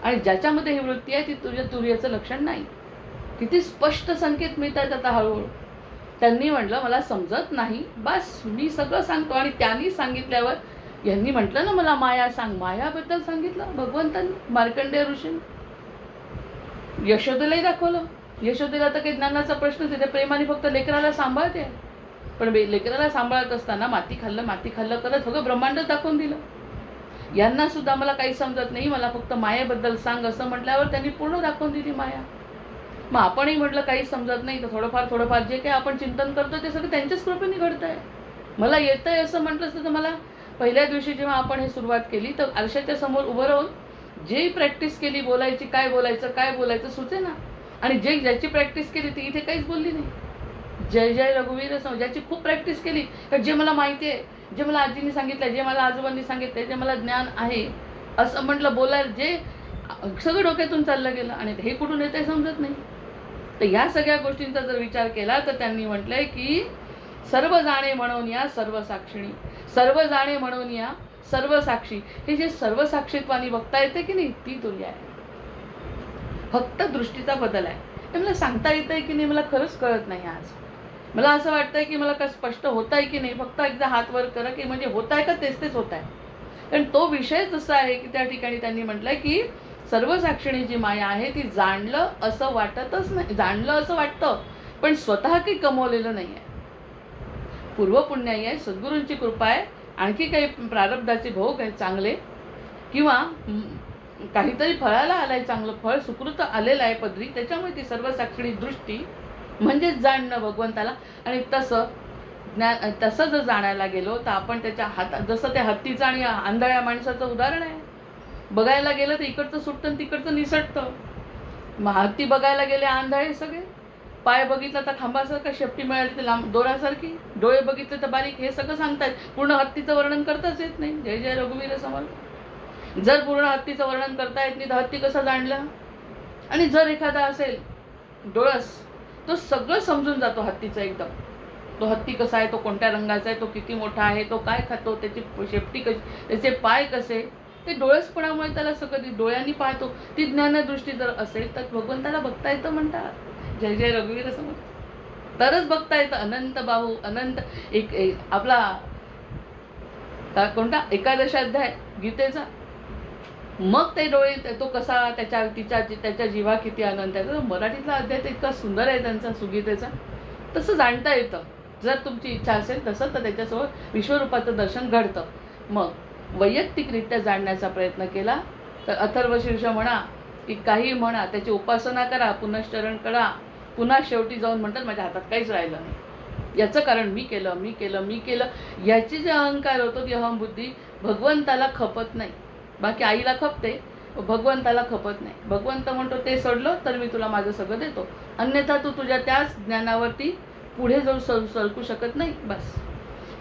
आणि ज्याच्यामध्ये ही वृत्ती आहे ती तुझ्या तुर्याचं लक्षण नाही. किती स्पष्ट संकेत मिळतात आता हळूहळू. त्यांनी म्हटलं मला समजत नाही, बस मी सगळं सांगतो. आणि त्यांनी सांगितल्यावर यांनी म्हटलं ना मला माया सांग, मायाबद्दल सांगितलं भगवंतांनी मार्कंडेय ऋषींनी. यशोदेलाही दाखवलं. यशोदेला तर काही ज्ञानाचा प्रश्न तिथे प्रेमाने फक्त लेकराला सांभाळते. पण लेकराला सांभाळत असताना माती खाल्लं करत सगळं ब्रह्मांडच दाखवून दिलं. यांना सुद्धा मला काही समजत नाही, मला फक्त मायेबद्दल सांग असं म्हटल्यावर त्यांनी पूर्ण दाखवून दिली माया. मग आपणही म्हटलं काही समजत नाही तर थोडंफार जे काही आपण चिंतन करतो ते सगळं त्यांच्याच कृपेने घडतं आहे. मला येतं आहे असं म्हटलं असतं तर मला पहिल्या दिवशी जेव्हा आपण हे सुरुवात केली तर आरशाच्या समोर उभं राहून जे प्रॅक्टिस केली बोलायची, काय बोलायचं सुचे ना. आणि ज्याची प्रॅक्टिस केली ती इथे काहीच बोलली नाही. जय जय रघुवीर ज्याची खूप प्रॅक्टिस केली, तर जे मला माहिती आहे, जे मला आजींनी सांगितलं, जे मला आजोबांनी सांगितलं, जे मला ज्ञान आहे असं म्हटलं बोलायला, जे सगळं डोक्यातून चाललं गेलं आणि हे कुठून येतं समजत नाही. तर या सगळ्या गोष्टींचा जर विचार केला तर त्यांनी म्हटलंय की सर्व जाणे म्हणून या सर्व साक्षिणी, सर्व जाणे म्हणून या सर्व साक्षी. हे जे सर्व साक्षीत्वानी बघता येते की नाही ती तुर्या आहे. फक्त दृष्टीचा बदल आहे. हे मला सांगता येत आहे की नाही मला खरंच कळत नाही आज. मला असं वाटतंय की मला काय स्पष्ट होत आहे की नाही, फक्त एकदा हात वर करा की म्हणजे होत आहे का तेच होत आहे. कारण तो विषय जसा आहे की त्या ठिकाणी त्यांनी म्हटलंय की सर्व साक्षिणी जी माया आहे ती जाणलं असं वाटतच नाही. जाणलं असं वाटतं पण स्वतः काही कमवलेलं नाही आहे. पूर्वपुण्याई आहे, सद्गुरूंची कृपा आहे आणखी काही प्रारब्धाचे भोग आहेत चांगले, किंवा काहीतरी फळाला आलं आहे, चांगलं फळ सुकृत आलेलं आहे पदरी, त्याच्यामुळे ती सर्वसाक्षिणी दृष्टी म्हणजेच जाणणं भगवंताला. आणि तसं जर जाणायला गेलो तर आपण त्याच्या हातात, जसं त्या हत्तीचं आणि आंधळ्या माणसाचं उदाहरण आहे, बघायला गेलं तर इकडचं सुटतं आणि तिकडचं निसटतं. मग हत्ती बघायला गेले आंधळे सगळे, पाय बघितला तर खांबासारखा, शेपटी मिळाली तर लांब दोरासारखी, डोळे बघितले तर बारीक, हे सगळं सांगतायत. पूर्ण हत्तीचं वर्णन करताच येत नाही. जय जय रघुवीर समर्थ. जर पूर्ण हत्तीचं वर्णन करता येत नाही तर हत्ती कसा जाणला? आणि जर एखादा असेल डोळस, तो सगळं समजून जातो हत्तीचं एकदम. तो हत्ती कसा आहे, तो कोणत्या रंगाचा आहे, तो किती मोठा आहे, तो काय खातो, त्याची शेपटी कशी, त्याचे पाय कसे, ते डोळसपणामुळे त्याला सगळं डोळ्यांनी पाहतो. ती ज्ञानदृष्टी जर असेल तर भगवंताला बघता येतं म्हणतात. जय जय रघुवीर समर्थ. तरच बघता येतं. अनंत बाहू, अनंत आपला कोणता 11 अध्याय गीतेचा. मग ते डोळे, तो कसा, त्याच्या जीवा किती आनंद आहे. मराठीतला अध्याय तर इतका सुंदर आहे त्यांचा, सुगीतेचा. तसं जाणता येतं जर तुमची इच्छा असेल तसं, तर त्याच्यासोबत विश्वरूपाचं दर्शन घडतं. मग वैयक्तिकरित्या जाणण्याचा प्रयत्न केला तर अथर्वशीर्ष म्हणा की काही म्हणा, त्याची उपासना करा, पुनश्चरण करा, पुन्हा शेवटी जाऊन म्हणतात माझ्या हातात काहीच राहिलं नाही. याचं कारण मी केलं याची जे अहंकार होतो, ती अहंबुद्धी भगवंताला खपत नाही. बाकी आईला खपते, भगवंताला खपत नाही. भगवंत म्हणतो ते सोडलं तर मी तुला माझं सगळं देतो, अन्यथा तू तुझ्या त्याच ज्ञानावरती पुढे जाऊन सरकू शकत नाही. बस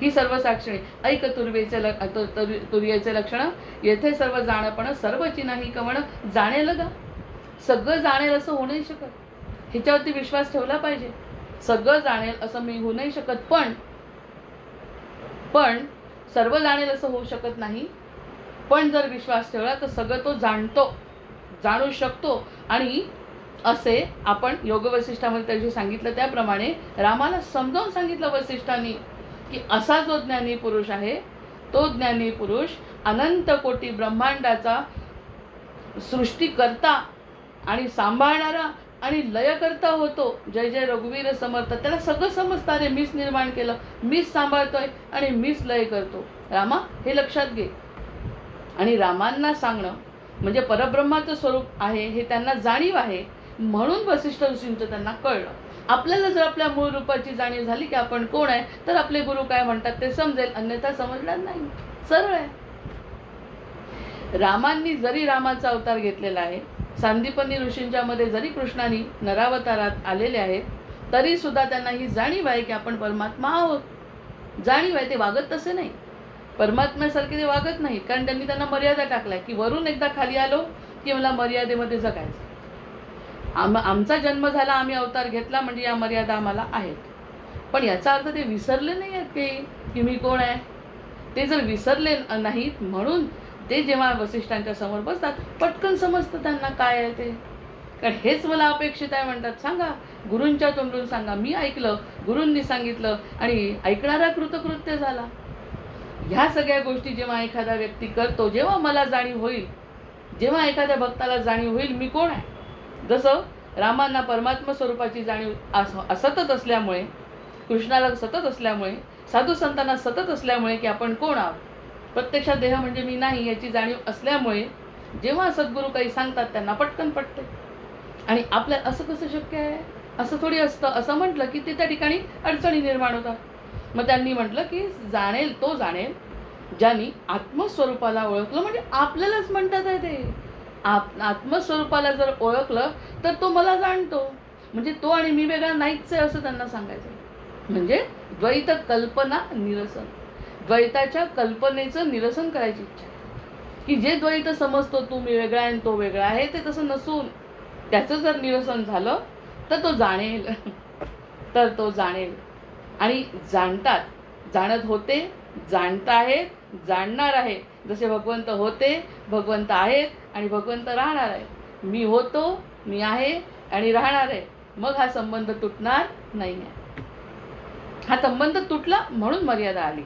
ही सर्व साक्षणी. ऐक तुर्याचे लक्षण, येथे सर्व जाणपण, सर्वची नाही कवण. जाणेल गा, सगळं जाणेल असं होऊ नाही शकत. ह्याच्यावरती विश्वास ठेवला पाहिजे. सगळं जाणेल असं मी होऊ नाही शकत, पण सर्व जाणेल असं होऊ शकत नाही. पण जर विश्वास ठेवला तर सगळं तो जाणू शकतो. आणि असे आपण योग वसिष्ठामध्ये त्याची सांगितलं त्याप्रमाणे रामाला समजावून सांगितलं वसिष्ठांनी की असा जो ज्ञानी पुरुष आहे, तो ज्ञानी पुरुष अनंत कोटी ब्रह्मांडाचा सृष्टीकर्ता आणि सांभाळणारा आणि लयकर्ता होतो. जय जय रघुवीर समर्थ. त्याला सगळं समजतं, रे मीच निर्माण केलं, मीच सांभाळतोय आणि मीच लय करतो. रामा, हे लक्षात घे. आणि रामांना सांगणं म्हणजे परब्रह्माचं स्वरूप आहे हे त्यांना जाणीव आहे, म्हणून वसिष्ठ ऋषींचं त्यांना कळलं. आपल्याला जर आपल्या मूळ रूपाची जाणीव झाली की आपण कोण आहे, तर आपले गुरु काय म्हणतात ते समजेल, अन्यथा समजणार नाही. सरळ आहे. रामांनी जरी रामाचा अवतार घेतलेला आहे, सांदीपनी ऋषींच्या मध्ये जरी कृष्णानी नरावतारात आलेले आहेत, तरी सुद्धा त्यांना ही जाणीव आहे की आपण परमात्मा आहोत. जाणीव आहे. ते वागत तसे नाही, परमात्म्यासारखे ते वागत नाहीत. कारण त्यांनी त्यांना मर्यादा टाकल्या की वरून एकदा खाली आलो की मला मर्यादेमध्ये जगायचं. आमचा जन्म झाला, आम्ही अवतार घेतला म्हणजे या मर्यादा आम्हाला आहेत. पण याचा अर्थ ते विसरले नाही आहेत की मी कोण आहे. ते जर विसरले नाहीत म्हणून ते जेव्हा वसिष्ठांच्या समोर बसतात, पटकन समजतं त्यांना काय आहे ते. कारण हेच मला अपेक्षित आहे म्हणतात. सांगा, गुरूंच्या तोंडून सांगा. मी ऐकलं, गुरूंनी सांगितलं आणि ऐकणारा कृतकृत्य झाला. ह्या सगळ्या गोष्टी जेव्हा एखादा व्यक्ती करतो, जेव्हा मला जाणीव होईल, जेव्हा एखाद्या भक्ताला जाणीव होईल मी कोण आहे. जसं रामांना परमात्मा स्वरूपाची जाणीव सतत असल्यामुळे, कृष्णाला सतत असल्यामुळे, साधू संतांना सतत असल्यामुळे की आपण कोण आहोत, प्रत्यक्षात देह म्हणजे मी नाही याची जाणीव असल्यामुळे जेव्हा सद्गुरू काही सांगतात त्यांना पटकन पटते. आणि आपल्याला असं कसं शक्य आहे, असं थोडी असतं. असं म्हटलं की ते त्या ठिकाणी अडचणी निर्माण होतात. मग त्यांनी म्हटलं की तो जाणेल ज्यांनी आत्मस्वरूपाला ओळखलं. म्हणजे आपल्यालाच म्हणतात आहे ते. आत्मस्वरूपाला जर ओळखलं तर तो मला जाणतो. म्हणजे तो आणि मी वेगळा नाहीच आहे असं त्यांना सांगायचं. म्हणजे द्वैत कल्पना निरसन, द्वैताच्या कल्पनेचं निरसन करायची इच्छा की जे द्वैत समजतो तू मी वेगळा आहे तो वेगळा आहे, ते तसं नसून त्याचं जर निरसन झालं तर तो जाणेल. आणि जाणतात, जाणत होते, जाणत आहेत, जाणणार आहे. जसे भगवंत होते, भगवंत आहेत आणि भगवंत राहणार आहे. मी होतो, मी आहे आणि राहणार आहे. मग हा संबंध तुटणार नाही आहे. हा संबंध तुटला म्हणून मर्यादा आली.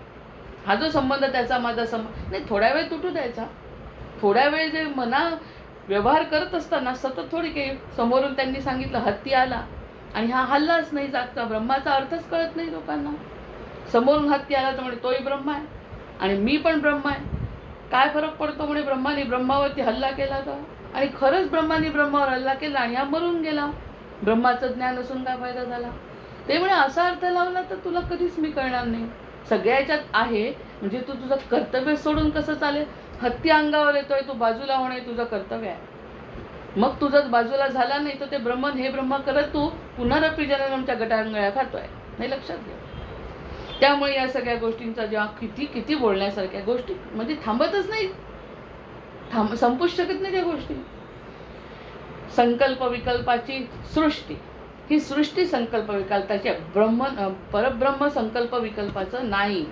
हा जो संबंध त्याचा माझा संबंध नाही, थोड्या वेळ तुटू द्यायचा. थोड्या वेळ जे मना व्यवहार करत असताना सतत थोडी काही समोरून त्यांनी सांगितलं हत्ती आला आणि हा हल्लाच नाही जागचा. ब्रह्माचा अर्थच कळत नाही लोकांना. समोरून हत्ती आला तर म्हणजे तोही ब्रह्मा आहे. आणि मी पण ब्रह्म आहे. काय फरक पडतो म्हणे ब्रह्माने ब्रह्मावरती हल्ला केला तर, आणि खरंच ब्रह्माने ब्रह्मावर हल्ला केला आणि हा मरून गेला. ब्रह्माचं ज्ञान असून काय फायदा झाला. ते म्हणे असा अर्थ लावला तर तुला कधीच मी कळणार नाही. सगळ्या याच्यात आहे म्हणजे तू तुझं कर्तव्य सोडून कसं चालेल. हत्ती अंगावर येतोय, तू बाजूला होणे तुझं कर्तव्य आहे. मग तुझं बाजूला झाला नाही तर ते ब्रह्मन हे ब्रह्म करत तू पुनरपी जननमच्या गटांगळ्या खातोय. नाही, लक्षात घे. त्यामुळे या सगळ्या गोष्टींचा जेव्हा किती किती बोलण्यासारख्या गोष्टी म्हणजे थांबतच नाही, संपूच शकत नाही त्या गोष्टी. संकल्प विकल्पाची सृष्टी, ही सृष्टी संकल्प विकल्पाची परब्रह्म संकल्प विकल्पाचं नाही.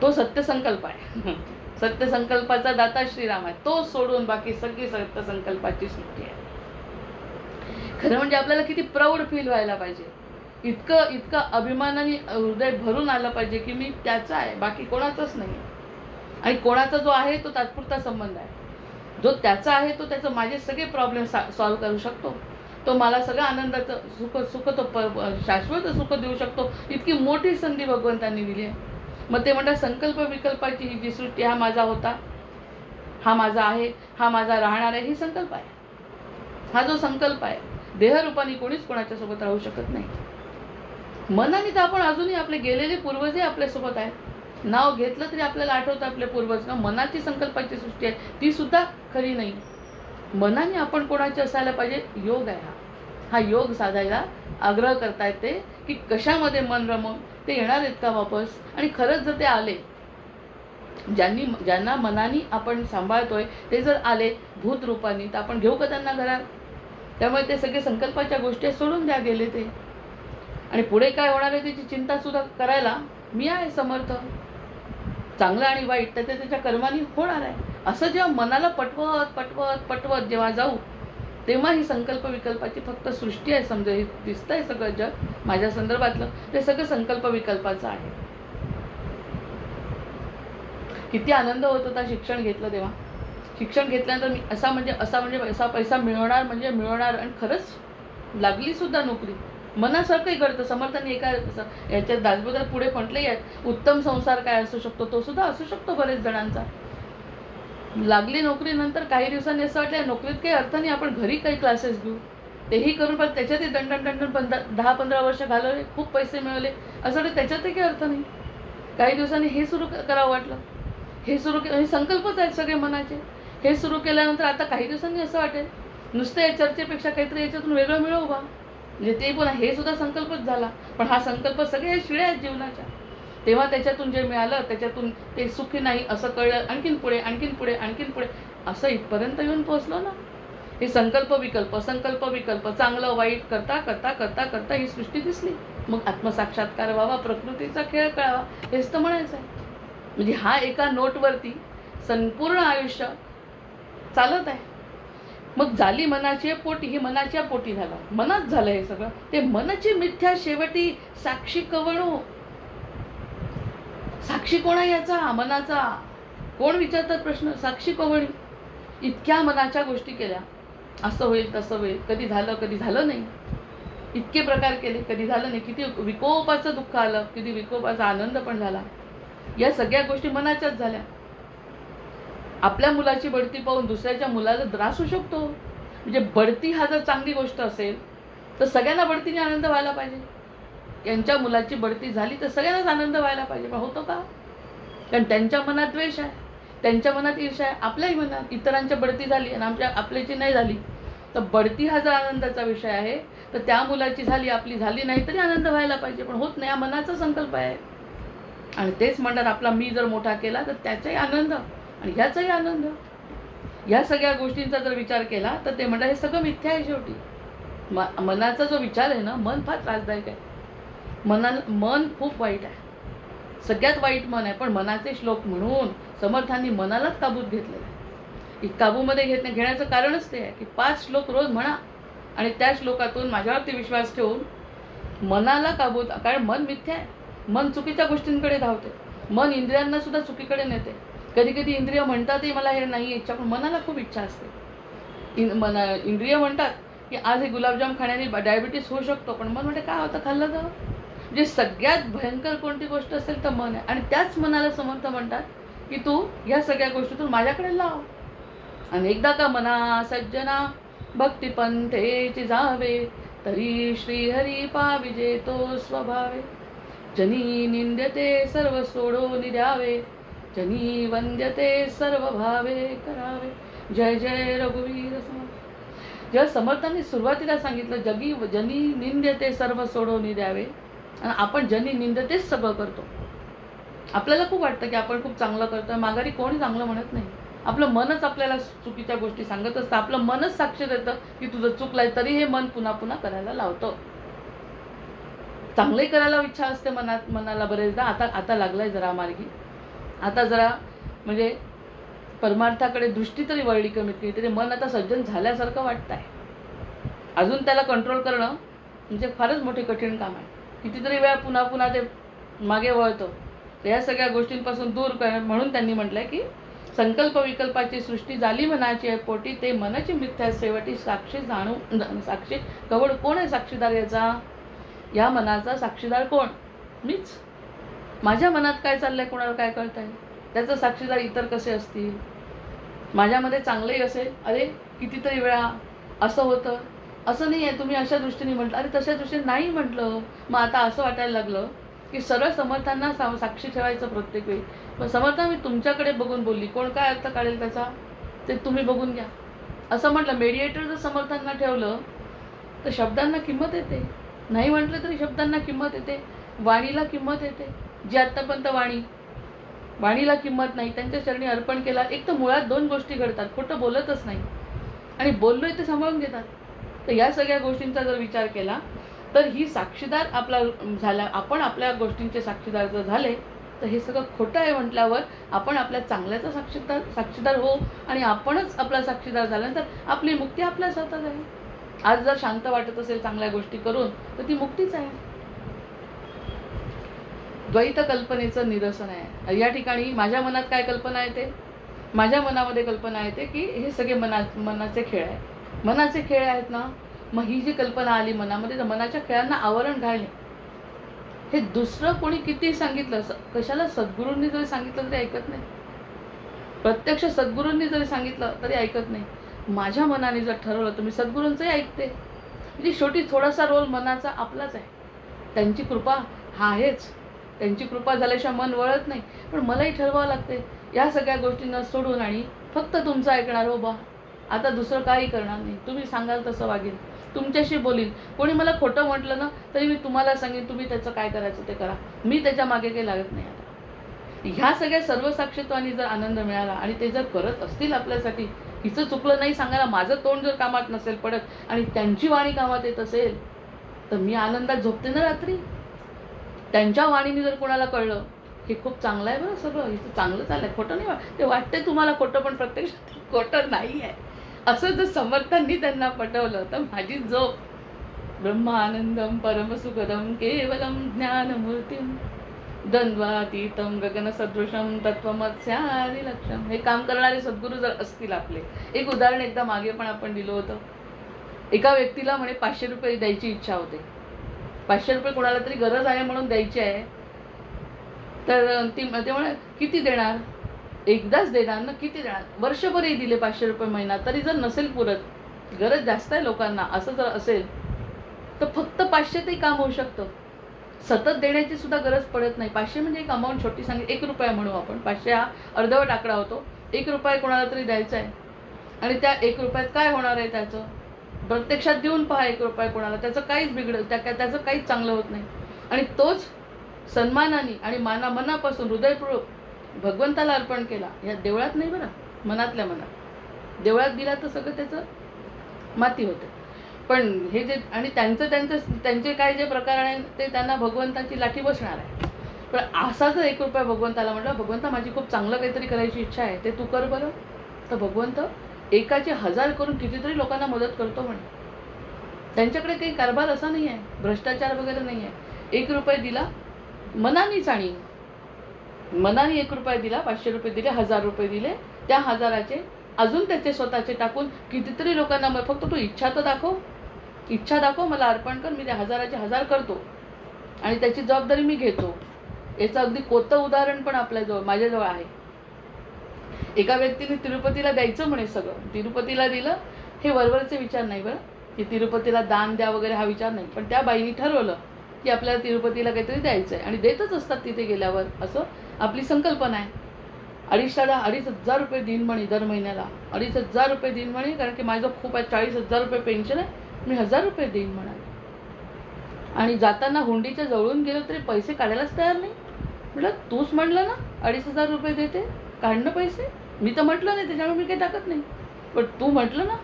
तो सत्यसंकल्प आहे. सत्यसंकल्पाचा दाता श्रीराम आहे. तो सोडून बाकी सगळी सत्यसंकल्पाची सृष्टी आहे. खरं म्हणजे आपल्याला किती प्राऊड फील व्हायला पाहिजे. इतकं अभिमानाने हृदय भरून आलं पाहिजे की मी त्याचा आहे, बाकी कोणाचाच नाही. आणि कोणाचा जो आहे तो तात्पुरता संबंध आहे. जो त्याचा आहे तो त्याचं माझे सगळे प्रॉब्लेम सॉल्व्ह करू शकतो. तो मला सगळं आनंदाचं सुख तो शाश्वत सुख देऊ शकतो. इतकी मोठी संधी भगवंतांनी दिली आहे. मग ते म्हणतात संकल्प विकल्पाची ही जी सृष्टी, हा माझा होता, हा माझा आहे, हा माझा राहणार आहे, ही संकल्प आहे. हा जो संकल्प आहे, देहरूपाने कोणीच कोणाच्या सोबत राहू शकत नाही. मनाने तर आपण अजूनही आपले गेलेले पूर्वजही आपल्यासोबत आहेत. नाव घेतलं तरी आपल्याला आठवतं आपले पूर्वज. मनाची संकल्पाची सृष्टी आहे ती सुद्धा खरी नाही. मनाने आपण कोणाचे असायला पाहिजे. योग आहे हा योग साधायला आग्रह करता येते की कशामध्ये मन रमवून ते येणार आहेत का वापस. आणि खरंच जर ते आले, ज्यांना मनाने आपण सांभाळतोय ते जर आले भूत रूपाने, तर आपण घेऊ का त्यांना घरात. त्यामुळे ते सगळे संकल्पाच्या गोष्टी सोडून द्या गेले ते. आणि पुढे काय होणार आहे त्याची चिंता सुद्धा करायला मी आहे समर्थ. चांगलं आणि वाईट त्याच्या कर्माने होणार आहे. असं जेव्हा मनाला पटवत जेव्हा जाऊ, तेव्हा ही संकल्प विकल्पाची फक्त सृष्टी आहे समजा. हे दिसतंय सगळं जग माझ्या संदर्भातलं, ते सगळं संकल्प विकल्पाचं आहे. किती आनंद होत होता शिक्षण घेतलं तेव्हा. शिक्षण घेतल्यानंतर मी असा पैसा मिळवणार म्हणजे मिळवणार, आणि खरंच लागली सुद्धा नोकरी. मनासारखंही घडतं. समर्थांनी एका याच्यात दासबोधात पुढे म्हटलंही आहे, उत्तम संसार काय असू शकतो तो सुद्धा असू शकतो बरेच जणांचा. लागली नोकरी, नंतर काही दिवसांनी असं वाटलं नोकरीत काही अर्थ नाही, आपण घरी काही क्लासेस घेऊ. तेही करून पण त्याच्यातही दंडन 10-15 वर्ष घालवले, खूप पैसे मिळवले. असं वाटतं त्याच्यातही काही अर्थ नाही. काही दिवसांनी हे सुरू करावं वाटलं. हे सुरू केलं, हे संकल्पच आहेत सगळे मनाचे. हे सुरू केल्यानंतर आता काही दिवसांनी असं वाटेल नुसतं या चर्चेपेक्षा काहीतरी याच्यातून वेगळं मिळवू बा. म्हणजे ते पण हे सुद्धा संकल्पच झाला. पण हा संकल्प सगळे शिळ्या आहेत जीवनाच्या. तेव्हा त्याच्यातून जे मिळालं त्याच्यातून ते सुखी नाही असं कळलं. आणखीन पुढे असं इथपर्यंत येऊन पोहोचलो ना. हे संकल्प विकल्प चांगलं वाईट करता ही सृष्टी दिसली. मग आत्मसाक्षात्कार व्हावा, प्रकृतीचा खेळ कळावा, हेच तर म्हणायचं आहे. म्हणजे हा एका नोटवरती संपूर्ण आयुष्य चालत आहे. मग झाली मनाची पोटी, ही मनाच्या पोटी झालं, मनात झालं हे सगळं. ते मनची मिथ्या शेवटी साक्षी कवणू. साक्षी कोणा याचा? मनाचा. कोण विचारतात प्रश्न? साक्षी कवणी. इतक्या मनाच्या गोष्टी केल्या, असं होईल तसं होईल, कधी झालं नाही. इतके प्रकार केले, कधी झालं नाही. किती विकोपाचं दुःख आलं, किती विकोपाचा आनंद पण झाला. या सगळ्या गोष्टी मनाच्याच झाल्या. आपल्या मुलाची बढती पाहून दुसऱ्याच्या मुलाला त्रास होऊ शकतो. म्हणजे बढती हा जर चांगली गोष्ट असेल तर सगळ्यांना बढतीने आनंद व्हायला पाहिजे. यांच्या मुलाची बढती झाली तर सगळ्यांनाच आनंद व्हायला पाहिजे. पण होतो का? कारण त्यांच्या मनात द्वेष आहे, त्यांच्या मनात ईर्ष्या आहे. आपल्याही मनात इतरांच्या बढती झाली आणि आपल्याची नाही झाली तर बढती हा जर आनंदाचा विषय आहे तर त्या मुलाची झाली, आपली झाली नाही तरी आनंद व्हायला पाहिजे. पण होत नाही, हा मनाचा संकल्प आहे. आणि तेच म्हणतात आपला मी जर मोठा केला तर त्याचाही आनंद आणि ह्याचाही आनंद. या सगळ्या गोष्टींचा जर विचार केला तर ते म्हणतात हे सगळं मिथ्या आहे शेवटी. मनाचा जो विचार आहे ना, मन फार त्रासदायक आहे. मन खूप वाईट आहे, सगळ्यात वाईट मन आहे. पण मनाचे श्लोक म्हणून समर्थांनी मनालाच काबूत घेतलेलं आहे. काबूमध्ये घेण्याचं कारणच ते आहे की 5 श्लोक रोज म्हणा आणि त्या श्लोकातून माझ्यावरती विश्वास ठेवून मनाला काबूत. कारण मन मिथ्या आहे, मन चुकीच्या गोष्टींकडे धावते, मन इंद्रियांना सुद्धा चुकीकडे नेते. कधी कधी इंद्रिय म्हणतातही मला हे नाही इच्छा, पण मनाला खूप इच्छा असते. इंद्रिय म्हणतात की आज हे गुलाबजाम खाण्याने डायबिटीस होऊ शकतो, पण मन म्हणते काय होतं खाल्लं तर. म्हणजे सगळ्यात भयंकर कोणती गोष्ट असेल तर मन आहे. आणि त्याच मनाला समर्थ म्हणतात की तू ह्या सगळ्या गोष्टीतून माझ्याकडे लाव. अनेकदा का मना सज्जना भक्ती पंथेची जावे, तरी श्रीहरी पाविजे तो स्वभावे. जनी निंद्यते सर्व सोडून द्यावे, जनी वंद्यते सर्व भावे करावे. जय जय रघुवीर समर्थ. जेव्हा समर्थांनी सुरुवातीला सांगितलं जनी निंद्यते सर्व सोडून द्यावे, आणि आपण जनी निंद्यतेच सगळं करतो. आपल्याला खूप वाटतं की आपण खूप चांगलं करतोय, माघारी कोणी चांगलं म्हणत नाही. आपलं मनच आपल्याला चुकीच्या गोष्टी सांगत असतं. आपलं मनच साक्ष देतं की तुझं चुकलंय, तरी हे मन पुन्हा पुन्हा करायला लावतं. चांगलंही करायला इच्छा असते मनाला बरेचदा. आता लागलाय जरा मार्गी, आता जरा म्हणजे परमार्थाकडे दृष्टी तरी वळली कमीत कमी, तरी मन आता सज्जन झाल्यासारखं वाटत आहे. अजून त्याला कंट्रोल करणं म्हणजे फारच मोठे कठीण काम आहे. कितीतरी वेळा पुन्हा पुन्हा ते मागे वळतं. या सगळ्या गोष्टींपासून दूर म्हणून त्यांनी म्हटलंय की संकल्प विकल्पाची सृष्टी झाली मनाची पोटी, ते मनची मिथ्या शेवटी साक्षी साक्षी कवड. कोण आहे साक्षीदार याचा? या मनाचा साक्षीदार कोण? मीच. माझ्या मनात काय चाललंय कोणाला काय कळतंय? त्याचं साक्षीदार इतर कसे असतील? माझ्यामध्ये चांगलंही असेल, अरे कितीतरी वेळा असं होतं, असं नाही आहे तुम्ही अशा दृष्टीने म्हटलं, अरे तशा दृष्टीने नाही म्हटलं. मग आता असं वाटायला लागलं की सरळ समर्थांना साक्षी ठेवायचं प्रत्येक वेळी. पण समर्थ मी तुमच्याकडे बघून बोलली, कोण काय अर्थ काढेल त्याचा ते तुम्ही बघून घ्या असं म्हटलं. मेडिएटर जर समर्थांना ठेवलं तर शब्दांना किंमत येते, नाही म्हटलं तरी शब्दांना किंमत येते, वाणीला किंमत येते. जी आत्तापर्यंत वाणीला किंमत नाही, त्यांच्या चरणी अर्पण केला. एक तर मुळात दोन गोष्टी घडतात, खोटं बोलतच नाही आणि बोललोय ते सांभाळून घेतात. तर या सगळ्या गोष्टींचा जर विचार केला तर ही साक्षीदार आपला झाला, आपण आपल्या गोष्टींचे साक्षीदार जर झाले तर हे सगळं खोटं आहे म्हटल्यावर आपण आपल्या चांगल्याचा साक्षीदार हो, आणि आपणच आपला साक्षीदार झाल्यानंतर आपली मुक्ती आपल्याच हातात आहे. आज जर शांत वाटत असेल चांगल्या गोष्टी करून तर ती मुक्तीच आहे. द्वैत कल्पनेचं निरसन आहे. या ठिकाणी माझ्या मनात काय कल्पना येते? माझ्या मनामध्ये कल्पना येते की हे सगळे मनाचे खेळ आहे. मनाचे खेळ आहेत ना, मग ही जी कल्पना आली मनामध्ये, तर मनाच्या खेळांना आवरण घालणे. हे दुसरं कोणी किती सांगितलं, कशाला सद्गुरूंनी जरी सांगितलं तरी ऐकत नाही, प्रत्यक्ष सद्गुरूंनी जरी सांगितलं तरी ऐकत नाही. माझ्या मनाने जर ठरवलं तर मी सद्गुरूंचंही ऐकते. म्हणजे शेवटी थोडासा रोल मनाचा आपलाच आहे. त्यांची कृपा आहेच, त्यांची कृपा झाल्याशिवाय मन वळत नाही. पण मलाही ठरवावं लागते या सगळ्या गोष्टींना सोडून आणि फक्त तुमचं ऐकणार. हो बा, आता दुसरं काही करणार नाही, तुम्ही सांगाल तसं वागेल, तुमच्याशी बोलीन. कोणी मला खोटं म्हटलं ना तरी मी तुम्हाला सांगेन, तुम्ही त्याचं काय करायचं ते करा, मी त्याच्या मागे काही लागत नाही. आता ह्या सगळ्या सर्व साक्षीत्वानी जर आनंद मिळाला आणि ते जर करत असतील आपल्यासाठी, हिचं चुकलं नाही सांगायला माझं तोंड जर कामात नसेल पडत आणि त्यांची वाणी कामात येत असेल तर मी आनंदात झोपते ना रात्री. त्यांच्या वाणीने जर कोणाला कळलं हे खूप चांगलं आहे बरं, सगळं हिचं चांगलं चाललंय, खोटं नाही, ते वाटते तुम्हाला खोटं पण प्रत्यक्षात खोटं नाही आहे, असं जर समर्थांनी त्यांना पटवलं तर माझी झोप. ब्रह्मानंदम परमसुखदम केवलम ज्ञानमूर्तीम द्वंद्वातीतम गगनसदृशम तत्वमस्यादिलक्षम. हे काम करणारे सद्गुरू जर असतील आपले. एक उदाहरण एकदा मागे पण आपण दिलं होतं. एका व्यक्तीला म्हणे 500 रुपये द्यायची इच्छा होते. 500 रुपये कोणाला तरी गरज आहे म्हणून द्यायची आहे. तर ते म्हणे किती देणार? एकदाच देणार ना, किती देणार? वर्षभरही दिले 500 रुपये महिना तरी जर नसेल पुरत, गरज जास्त आहे लोकांना असं जर असेल तर फक्त 500 काम होऊ शकतं. सतत देण्याची सुद्धा गरज पडत नाही. 500 म्हणजे एक अमाऊंट छोटी सांगितली, 1 रुपया म्हणू आपण. 500 हा अर्धवट आकडा होतो. 1 रुपया कोणाला तरी द्यायचा आहे आणि त्या 1 रुपयात काय होणार आहे त्याचं? प्रत्यक्षात देऊन पहा 1 रुपया कोणाला, त्याचं काहीच त्याचं काहीच चांगलं होत नाही. आणि तोच सन्मानाने आणि मनापासून हृदयपूर्वक भगवंताला अर्पण केला, या देवळात नाही बरं, मनातल्या मनात. देवळात दिला तर सगळं त्याचं माती होते. पण हे जे आणि त्यांचे काय जे प्रकार आहे ते त्यांना भगवंताची लाठी बसणार आहे. पण असा जर 1 रुपया भगवंताला म्हटलं, भगवंता माझी खूप चांगलं काहीतरी करायची इच्छा आहे, ते तू कर बरं, तर भगवंत एकाचे 1000 करून कितीतरी लोकांना मदत करतो म्हणे. त्यांच्याकडे काही कारभार असा नाही आहे, भ्रष्टाचार वगैरे नाही आहे. 1 रुपये दिला मनानेच, आणि मनाने 1 रुपया दिला, 500 रुपये दिले, 1000 रुपये दिले, त्या 1000चे अजून त्याचे स्वतःचे टाकून कितीतरी लोकांना. फक्त तू इच्छा तर दाखव, इच्छा दाखव, मला अर्पण कर, मी त्या 1000चे 1000 करतो. आणि त्याची जबाबदारी मी घेतो. याचं अगदी कोतं उदाहरण पण आपल्याजवळ माझ्याजवळ आहे. एका व्यक्तीने तिरुपतीला द्यायचं म्हणे सगळं. तिरुपतीला दिलं. हे वरवरचे विचार नाही बरं, की तिरुपतीला दान द्या वगैरे हा विचार नाही. पण त्या बाईनी ठरवलं की आपल्याला तिरुपतीला काहीतरी द्यायचं आहे आणि देतच असतात तिथे गेल्यावर, असं आपली संकल्पना आहे. 2,500 रुपये देईन म्हणे दर महिन्याला. 2,500 रुपये देईन म्हणे, कारण की माझं खूप आहे, 40,000 रुपये पेन्शन आहे, मी 1,000 रुपये देईन म्हणाले. आणि जाताना हुंडीच्या जवळून गेलो तरी पैसे काढायलाच तयार नाही. म्हटलं तूच म्हटलं ना 2,500 रुपये देते, काढणं पैसे. मी तर म्हटलं नाही, त्याच्यामुळे मी काही टाकत नाही. पण तू म्हटलं ना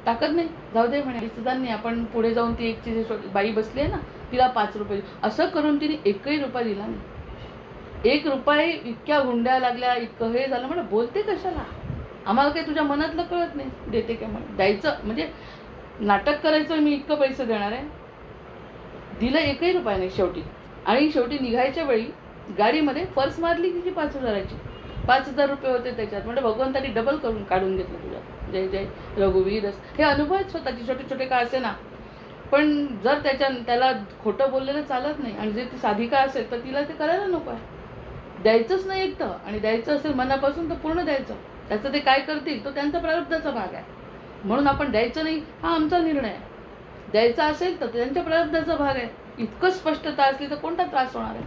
टाकत नाही, जाऊ दे म्हणे. 2,500 नाही, आपण पुढे जाऊन ती एक बाई बसली आहे ना, तिला 5 रुपये. असं करून तिने एकही रुपया दिला नाही. 1 रुपये इतक्या हुंड्या लागल्या, इतकं हे झालं. म्हटलं बोलते कशाला, आम्हाला काही तुझ्या मनातलं कळत नाही. देते काय म्हणे, द्यायचं म्हणजे नाटक करायचं मी इतकं पैसे देणार आहे. दिलं एकही रुपया नाही शेवटी. आणि शेवटी निघायच्या वेळी गाडीमध्ये पर्स मारली तिची 5,000ची. 5,000 रुपये होते त्याच्यात. म्हणजे भगवंतानी डबल करून काढून घेतलं तुझ्या. जय जय रघुवीर. हे अनुभव आहेत स्वतःचे, छोटे छोटे का असे ना. पण जर त्याला खोटं बोललेलं चालत नाही. आणि जर ती साधिका असेल तर तिला ते करायला नको आहे. द्यायचंच नाही एकटं. आणि द्यायचं असेल मनापासून तर पूर्ण द्यायचं. त्याचं ते काय करतील तो त्यांचा प्रारब्धाचा भाग आहे. म्हणून आपण द्यायचं नाही हा आमचा निर्णय आहे. द्यायचा असेल तर त्यांच्या प्रारब्धाचा भाग आहे. इतकं स्पष्टता असली तर कोणता त्रास होणार आहे,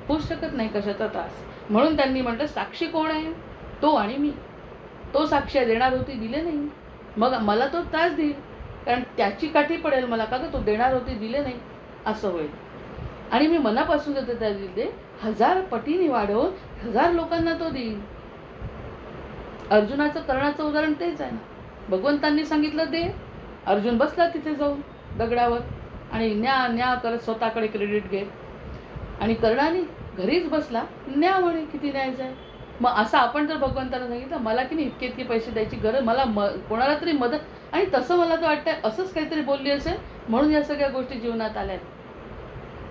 होऊच शकत नाही कशाचा त्रास. म्हणून त्यांनी म्हटलं साक्षी कोण आहे, तो आणि मी. तो साक्षी देणार होती, दिले नाही, मग मला तो त्रास देईल, कारण त्याची काठी पडेल मला. का तो देणार होती, दिले नाही, असं होईल. आणि मी मनापासून देते त्या दिले, 1000 पटीने वाढवून 1000 लोकांना तो देईल. अर्जुनाचं कर्णाचं उदाहरण तेच आहे ना. भगवंतांनी सांगितलं दे, अर्जुन बसला तिथे जाऊन दगडावर आणि न्या करत स्वतःकडे क्रेडिट घे. आणि कर्णाने घरीच बसला, न्या म्हणे किती न्यायचं आहे. मग असं आपण जर भगवंताला सांगितलं मला की नाही इतके इतके पैसे द्यायची गरज, मला कोणाला तरी मदत. आणि तसं मला तर वाटतंय असंच काहीतरी बोलली असेल म्हणून या सगळ्या गोष्टी जीवनात आल्यात.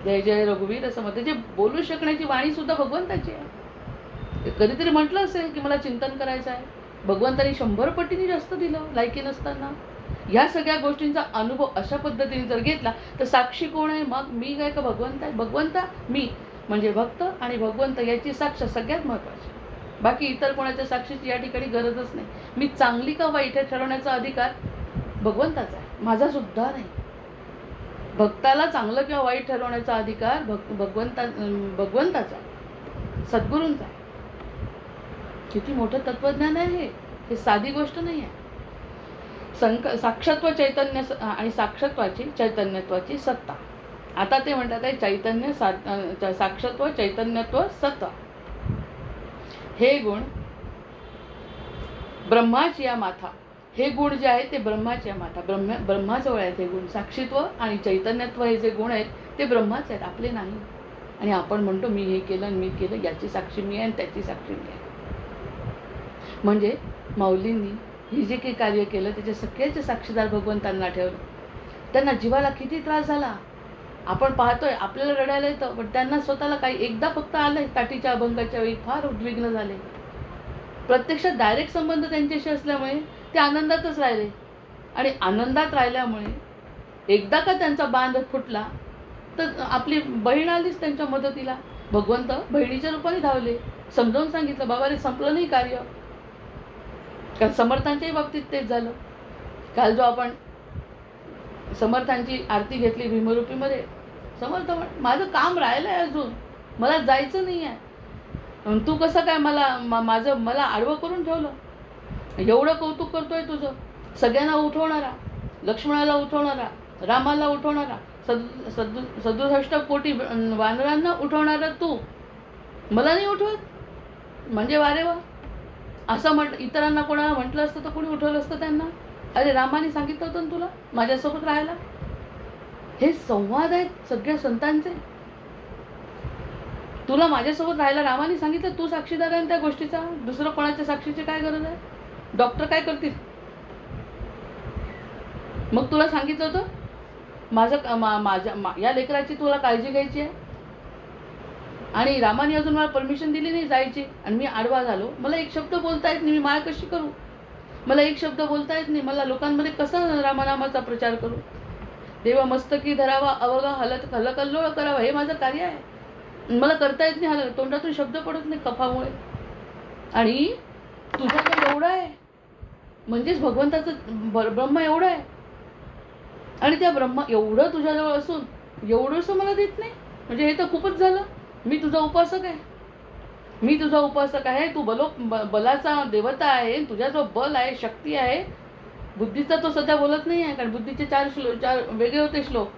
जय जय रघुवीर असं म्हणते. जे बोलू शकण्याची वाणी सुद्धा भगवंताची आहे. कधीतरी म्हटलं असेल की मला चिंतन करायचं आहे, भगवंतानी 100 पटीने जास्त दिलं लायकी नसताना. ह्या सगळ्या गोष्टींचा अनुभव अशा पद्धतीने जर घेतला तर साक्षी कोण आहे, मग मी काय का भगवंत आहे. भगवंता मी म्हणजे भक्त आणि भगवंत याची साक्ष सगळ्यात महत्त्वाची. बाकी इतर कोणाच्या साक्षीची या ठिकाणी गरजच नाही. मी चांगली का वाईट हे ठरवण्याचा अधिकार भगवंताचा आहे, माझा सुद्धा नाही. भक्ताला चांगलं किंवा वाईट ठरवण्याचा अधिकार भगवंताचा आहे, सद्गुरूंचा आहे. किती मोठं तत्वज्ञान आहे हे साधी गोष्ट नाही आहे. साक्षत्व चैतन्य आणि साक्षत्वाची चैतन्यत्वाची सत्ता. आता ते म्हणतात आहे चैतन्य साक्षत्व चैतन्यत्व सत्ता. हे गुण ब्रह्माची या माथा. हे गुण जे आहेत ते ब्रह्माची या माथा. ब्रह्माजवळ आहेत हे गुण. साक्षीत्व आणि चैतन्यत्व हे जे गुण आहेत ते ब्रह्माच आहेत, आपले नाही. आणि आपण म्हणतो मी हे केलं मी केलं, याची साक्षी मी आहे आणि त्याची साक्षी मी आहे. म्हणजे माऊलींनी हे जे काही कार्य केलं त्याचे सगळ्याचे साक्षीदार भगवंतांना ठेवलं. त्यांना जीवाला किती त्रास झाला आपण पाहतोय. आपल्याला रडायला येतं, पण त्यांना स्वतःला काही एकदा फक्त आलंय ताटीच्या अभंगाच्या वेळी फार उद्विग्न झाले. प्रत्यक्षात डायरेक्ट संबंध त्यांच्याशी असल्यामुळे ते आनंदातच राहिले. आणि आनंदात राहिल्यामुळे एकदा का त्यांचा बांध फुटला तर आपली बहीण आलीच त्यांच्या मदतीला. भगवंत बहिणीच्या रूपाने धावले, समजावून सांगितलं बाबा रे संपलं नाही कार्य. कारण समर्थांच्याही बाबतीत तेच झालं. काल जो आपण समर्थांची आरती घेतली भीमरूपीमध्ये, समर्थ माझं काम राहिलं आहे अजून, मला जायचं नाही आहे, तू कसं काय मला आडवं करून ठेवलं. एवढं कौतुक करतोय तुझं, सगळ्यांना उठवणारा, लक्ष्मणाला उठवणारा, रामाला उठवणारा, 67 कोटी वानरांना उठवणारा तू मला नाही उठवत म्हणजे वारे वा. असं इतरांना कोणाला म्हटलं असतं तर कोणी उठवलं असतं त्यांना. अरे रामाने सांगितलं होतं ना तुला माझ्यासोबत राहायला. हे संवाद आहेत सगळ्या संतांचे. तुला माझ्यासोबत राहायला रामाने सांगितलं, तू साक्षीदार आहे त्या गोष्टीचा. दुसरं कोणाच्या साक्षीची काय गरज आहे. डॉक्टर काय करतील. मग तुला सांगितलं होतं या लेकराची तुला काळजी घ्यायची आहे, आणि रामाने अजून मला परमिशन दिली नाही जायची, आणि मी आडवा झालो. मला एक शब्द बोलता येत नाही, मी माळ कशी करू. मला एक शब्द बोलता येत नाही, मला लोकांमध्ये कसा रामनामाचा प्रचार करू. देव मस्तकी धरावा अवघा हलकल्लोळ करावा, हे माझं कार्य आहे. मला करता येत नाही, तोंडातून शब्द पडत नाही कफामुळे. आणि तुझ्याकडे एवढं आहे, म्हणजेच भगवंताचं ब्रह्म एवढं आहे. आणि त्या ब्रह्मा एवढं तुझ्याजवळ असून एवढंसं मला देत नाही, म्हणजे हे तर खूपच झालं. मी तुझा उपासक आहे, मी तुझा उपासक आहे. तू बलाचा देवता आहे, तुझ्याजवळ बल आहे, शक्ती आहे. बुद्धीचा तो सध्या बोलत नाही आहे, कारण बुद्धीचे चार वेगळे होते श्लोक.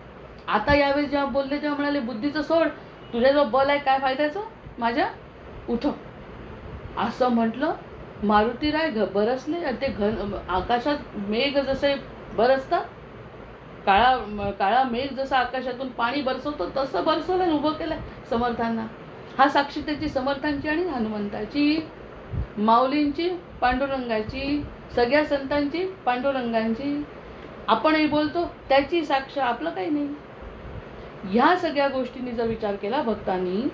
आता यावेळेस जेव्हा बोलले तेव्हा म्हणाले बुद्धीचं सोड, तुझ्याजवळ बल आहे, काय फायद्याचं माझ्या, उठ. असं म्हटलं. मारुतीराय बरसले. आणि ते आकाशात मेघ जसे बरसतात, काळा मेघ जसा आकाशातून पाणी बरसवतो तसं बरसवलं आणि उभं केलं समर्थांना. हा साक्षी त्याची समर्थांची आणि हनुमंताची, माऊलींची, पांडुरंगाची, सगळ्या संतांची, पांडुरंगांची. आपणही बोलतो त्याची साक्ष, आपलं काही नाही. ह्या सगळ्या गोष्टींनी जर विचार केला भक्तांनी,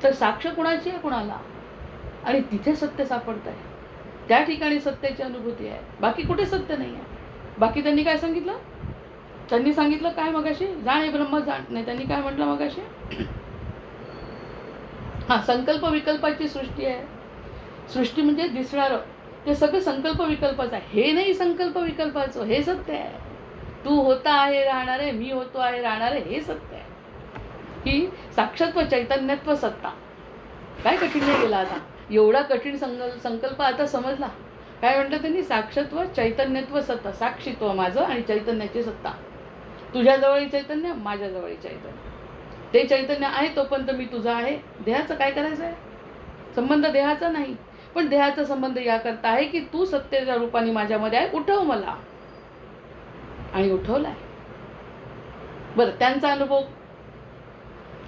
तर साक्ष कुणाची आहे, कुणाला. आणि तिथे सत्य सापडत आहे, त्या ठिकाणी सत्याची अनुभूती आहे. बाकी कुठे सत्य नाही आहे. बाकी त्यांनी काय सांगितलं, त्यांनी सांगितलं काय मगाशी, जाण हे ब्रह्म जाण. नाही, त्यांनी काय म्हटलं मगाशी, हा संकल्प विकल्पाची सृष्टी आहे. सृष्टी म्हणजे दिसणारं ते सगळं संकल्प विकल्पाचं आहे. हे नाही संकल्प विकल्पाचं, हे सत्य आहे. तू होता आहे राहणारे, मी होतो आहे राहणारे, हे सत्य आहे. ही साक्षात्व चैतन्यत्व सत्ता. काय कठीण नाही गेला आता, एवढा कठीण संकल्प आता समजला. काय म्हटलं त्यांनी, साक्षात्व चैतन्यत्व सत्ता. साक्षीत्व माझं आणि चैतन्याची सत्ता. तुझ्याजवळही चैतन्य, माझ्याजवळही चैतन्य. ते चैतन्य आहे तोपर्यंत मी तुझा आहे. देहाचं काय करायचं आहे, संबंध देहाचा नाही, पण देहाचा संबंध याकरता आहे की तू सत्तेच्या रूपाने माझ्यामध्ये आहे, उठव मला. आणि उठवलाय. बरं, त्यांचा अनुभव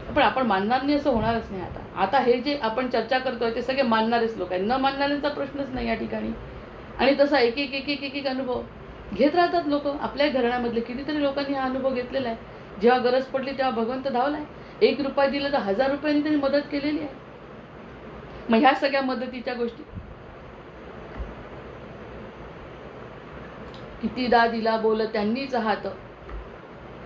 पण आपण मानणार नाही असं होणारच नाही. आता हे जे आपण चर्चा करतोय ते सगळे मानणारेच लोक आहेत, न मानणाऱ्यांचा प्रश्नच नाही या ठिकाणी. आणि तसा एक एक अनुभव घेत राहतात लोक. आपल्या घराण्यामधले कितीतरी लोकांनी हा अनुभव घेतलेला आहे. जेव्हा गरज पडली तेव्हा भगवंत धावलाय. 1 रुपया दिलं तर 1000 रुपयांनी त्यांनी मदत केलेली आहे. मग ह्या सगळ्या मदतीच्या गोष्टी कितीदा दिला बोल त्यांनीच हात,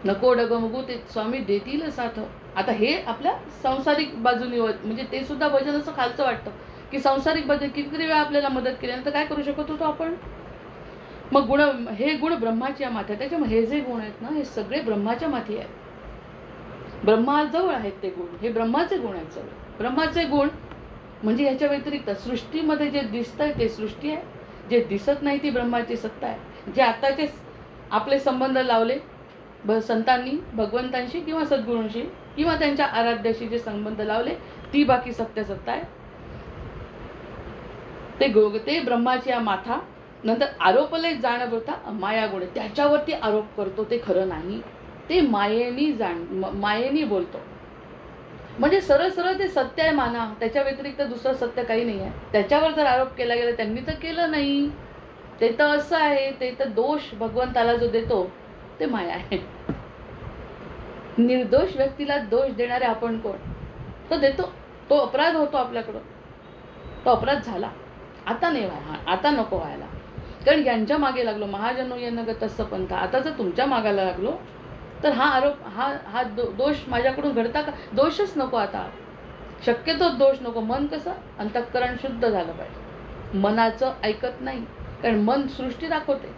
नको डगमगू ते स्वामी देतील साथ. आता हे आपल्या सांसारिक बाजूने म्हणजे ते सुद्धा भजन असं खालचं वाटतं की सांसारिक बाजू कितीतरी वेळा आपल्याला मदत केल्यानंतर काय करू शकत होतो आपण. मग हे गुण ब्रह्माच्या माथ्यात. त्याच्यामुळे हे जे गुण आहेत ना, हे सगळे ब्रह्माच्या माथी आहेत. ब्रह्माजवळ आहेत ते गुण, हे ब्रह्माचे गुण आहेत सगळे. ब्रह्माचे गुण म्हणजे ह्याच्या व्यतिरिक्त सृष्टीमध्ये जे दिसतंय ते सृष्टी आहे, जे दिसत नाही ती ब्रह्माची सत्ता आहे. जे आताचे आपले संबंध लावले संतांनी भगवंतांशी किंवा सद्गुरूंशी किंवा त्यांच्या आराध्याशी जे संबंध लावले, ती बाकी सत्य सत्ता आहे. ते ब्रह्माची माथा. नंतर आरोपले जाणवता माया गुण, त्याच्यावरती आरोप करतो ते खरं नाही, ते मायेनी बोलतो. म्हणजे सरळ सरळ ते सत्य आहे माना, त्याच्या व्यतिरिक्त दुसरं सत्य काही नाही आहे. त्याच्यावर जर आरोप केला गेला, त्यांनी तर केलं नाही, ते तर असं आहे, ते तर दोष भगवंताला जो देतो ते माया आहे. निर्दोष व्यक्तीला दोष देणारे आपण कोण, तो देतो, तो अपराध होतो आपल्याकडं, तो अपराध झाला. आता नाही आता नको व्हायला, कारण यांच्या मागे लागलो महाजनो यांना तसं पंथ. आता जर तुमच्या मागायला लागलो तर हा आरोप हा दोष माझ्याकडून घडता का. दोषच नको आता, शक्यतो दोष नको. मन कसं अंतःकरण शुद्ध झालं पाहिजे. मनाचं ऐकत नाही, कारण मन सृष्टी दाखवते.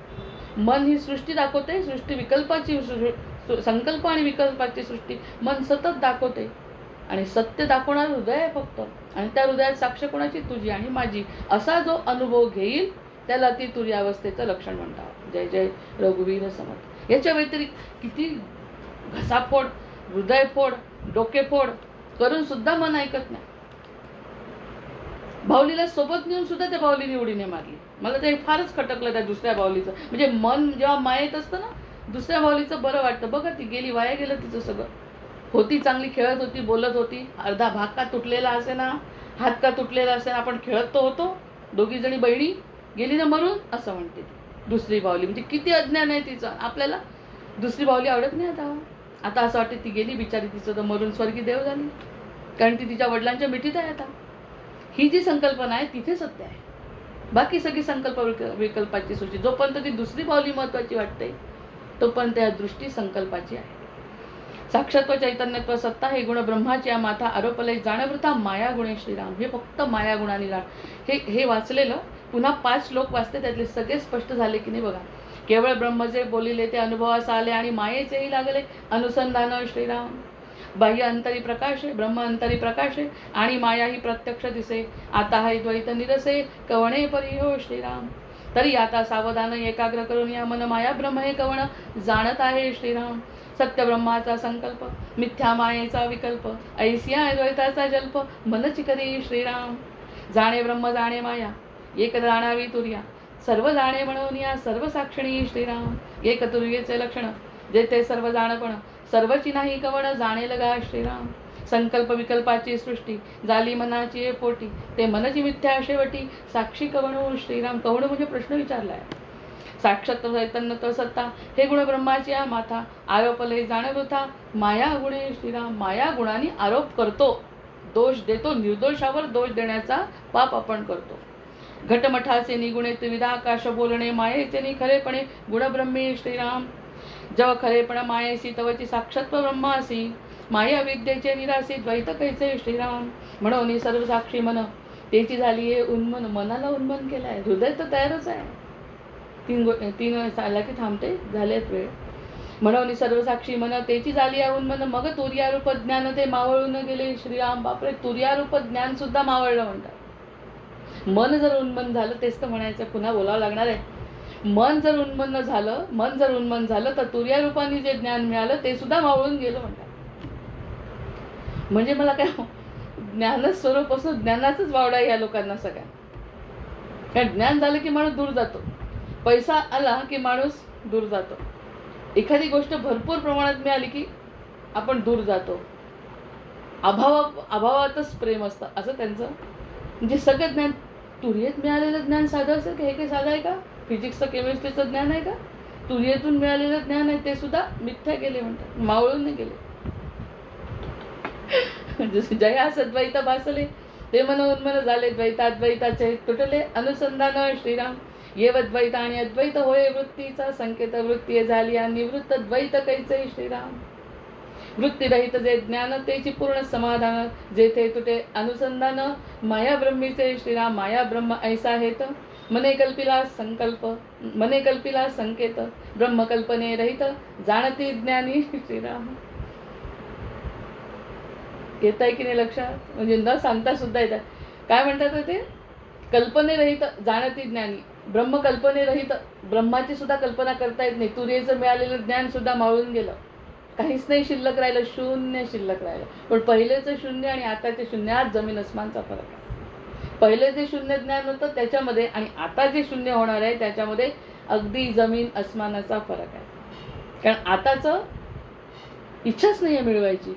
मन ही सृष्टी दाखवते, सृष्टी विकल्पाची संकल्प आणि विकल्पाची सृष्टी मन सतत दाखवते. आणि सत्य दाखवणार हृदय आहे फक्त. आणि त्या हृदयात साक्ष कोणाची, तुझी आणि माझी. असा जो अनुभव घेईल त्याला ती तुर्य अवस्थेचं लक्षण म्हणतात. जय जय रघुवीर समर्थ. याच्या व्यतिरिक्त किती घसाफोड, हृदयफोड, डोकेफोड करून सुद्धा मन ऐकत नाही. बाहुलीला सोबत नेऊन सुद्धा त्या बाहुलीने उडी नाही मारली. मला ते फारच खटकलं त्या दुसऱ्या बाहुलीचं. म्हणजे मन जेव्हा मायेत असतं ना, दुसऱ्या बाहुलीचं बरं वाटतं. बघा ती गेली, वाया गेलं तिचं सगळं. होती चांगली, खेळत होती, बोलत होती, अर्धा भाग का तुटलेला असे ना, हात का तुटलेला असे ना, आपण खेळत तो होतो. 2 जणी बहिणी गेली ना मरून, असं म्हणते ती दुसरी बाहुली. म्हणजे किती अज्ञान आहे तिचं. आपल्याला दुसरी बाहुली आवडत नाही आता असं वाटते ती गेली बिचारी, तिचं तर मरून स्वर्गी देव झाली, कारण ती तिच्या वडिलांच्या मिठीत आहे आता. ही जी संकल्पना आहे तिथे सत्य आहे. बाकी सगळी संकल्प विकल्पाची सूची. जोपर्यंत ती दुसरी बाहुली महत्वाची वाटते तोपर्यंत या दृष्टी संकल्पाची आहे. साक्षात्व चैतन्यत्व सत्ता हे गुण ब्रह्माची या माथा आरोपलय जाणवृता माया गुणे श्रीराम. हे फक्त माया गुणाने जाण. हे वाचलेलं पुन्हा 5 श्लोक वाचते, त्यातले सगळे स्पष्ट झाले की नाही बघा. केवळ ब्रह्म जे बोलिले ते अनुभवास आले आणि मायेचेही लागले अनुसंधान श्रीराम. बाह्य अंतरी प्रकाशे ब्रह्म अंतरी प्रकाशे आणि माया ही प्रत्यक्ष दिसे. आता हे द्वैत निरसे कवणे परी हो श्रीराम. तरी आता सावधान एकाग्र करून या मन माया ब्रह्म हे कवण जाणत आहे श्रीराम. सत्य ब्रह्माचा संकल्प मिथ्या मायेचा विकल्प ऐसिया द्वैताचा जल्प मनची करी श्रीराम. जाणे ब्रह्म जाणे माया एक जाणावी तुर्या सर्व जाणे म्हणून या सर्व साक्षिणी श्रीराम. एक तुर्येचे लक्षण जेथे सर्व जाणपण सर्वची नाही कवण जाणे लगा श्रीराम. संकल्प विकल्पाची सृष्टी झाली मनाची पोटी ते मनची मिथ्या शेवटी साक्षी कवणो श्रीराम. कवण म्हणजे प्रश्न विचारलाय. साक्षात चैतन्यत्व सत्ता हे गुण ब्रह्माची या माथा आरोपले जाणवृथा माया गुणे श्रीराम. माया गुणाने आरोप करतो, दोष देतो. निर्दोषावर दोष देण्याचा पाप आपण करतो. घटमठाचे निगुणे त्रिविधा आकाश बोलणे मायेचे नि खरेपणे गुणब्रह्मी श्रीराम. जव खरेपण मायेसी तवची साक्षात्व ब्रह्मासी माया विद्येचे निरासी द्वैत कैसे श्रीराम. म्हणून सर्व साक्षी मन त्याची झाली आहे उन्मन. मनाला उन्मन केलाय, हृदय तर तयारच आहे. 3 साला की थांबते झालेत वेळ. म्हणून सर्व साक्षी मन त्याची झाली आहे उन्मन मग तुर्यारूप ज्ञान ते मावळून गेले श्रीराम. बापरे, तुर्यारूप ज्ञान सुद्धा मावळलं म्हणतात. मन जर उन्मन झालं, तेच तर म्हणायचं, पुन्हा बोलावं लागणार आहे. मन जर उन्मन झालं तर तुर्यारूपाने जे ज्ञान मिळालं ते सुद्धा मावळून गेलं म्हणतात. म्हणजे मला काय ज्ञानच स्वरूप असं ज्ञानाचंच वावडा या लोकांना सगळ्या. कारण ज्ञान झालं की माणूस दूर जातो, पैसा आला की माणूस दूर जातो, एखादी गोष्ट भरपूर प्रमाणात मिळाली की आपण दूर जातो. अभावातच प्रेम असतं असं त्यांचं. म्हणजे सगळं ज्ञान तुर्येत मिळालेलं ज्ञान साधं असेल का? हे काही साधं आहे का? फिजिक्सचं केमिस्ट्रीचं ज्ञान आहे का? तुर्येतून मिळालेलं ज्ञान आहे ते सुद्धा मिथ्या गेले म्हणतात, मावळून नाही गेले. जसे जया सद्वैत भासले ते मन उन्मन झाले द्वैताद्वैताचे तुटले अनुसंधान श्रीराम. येव द्वैत आणि अद्वैत होय वृत्तीचा संकेत वृत्ती झाली आणि निवृत्त द्वैत कैचे श्रीराम. वृत्तीरहित जे ज्ञान तेची पूर्ण समाधान जेथे तुटे अनुसंधान माया ब्रह्मीचे श्रीराम. माया ब्रह्म ऐसा हेत मने कल्पिला संकल्प मने कल्पिला संकेत ब्रह्मकल्पने रहित जाणती ज्ञानी श्रीराम. येत आहे की नाही लक्षात? म्हणजे न सांगता सुद्धा येतात. काय म्हणतात ते? कल्पनेरहित जाणती ज्ञानी. ब्रह्मकल्पनेरहित, ब्रह्माची सुद्धा कल्पना करता येत नाही. तुर्येचं मिळालेलं ज्ञान सुद्धा मावळून गेलं, काहीच नाही शिल्लक राहिलं, शून्य शिल्लक राहिलं. पण पहिलेचं शून्य आणि आताचे शून्य आज जमीन अस्मानचा फरक आहे. पहिले जे शून्य ज्ञान होतं त्याच्यामध्ये आणि आता जे शून्य होणार आहे त्याच्यामध्ये अगदी जमीन अस्मानाचा फरक आहे. कारण आताचं इच्छाच नाही आहे मिळवायची,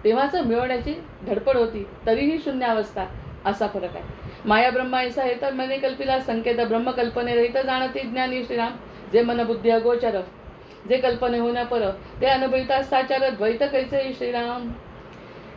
तेव्हाचं मिळवण्याची धडपड होती, तरीही शून्य अवस्था, असा फरक आहे. माया ब्रह्मा ऐसा हे तर मने कल्पिला संकेत ब्रह्मकल्पने रहित जाणती ज्ञानी श्रीराम. जे मन बुद्धी अगोचर जे कल्पने होण्या पर ते अनुभविता साचार द्वैत कैसे श्रीराम.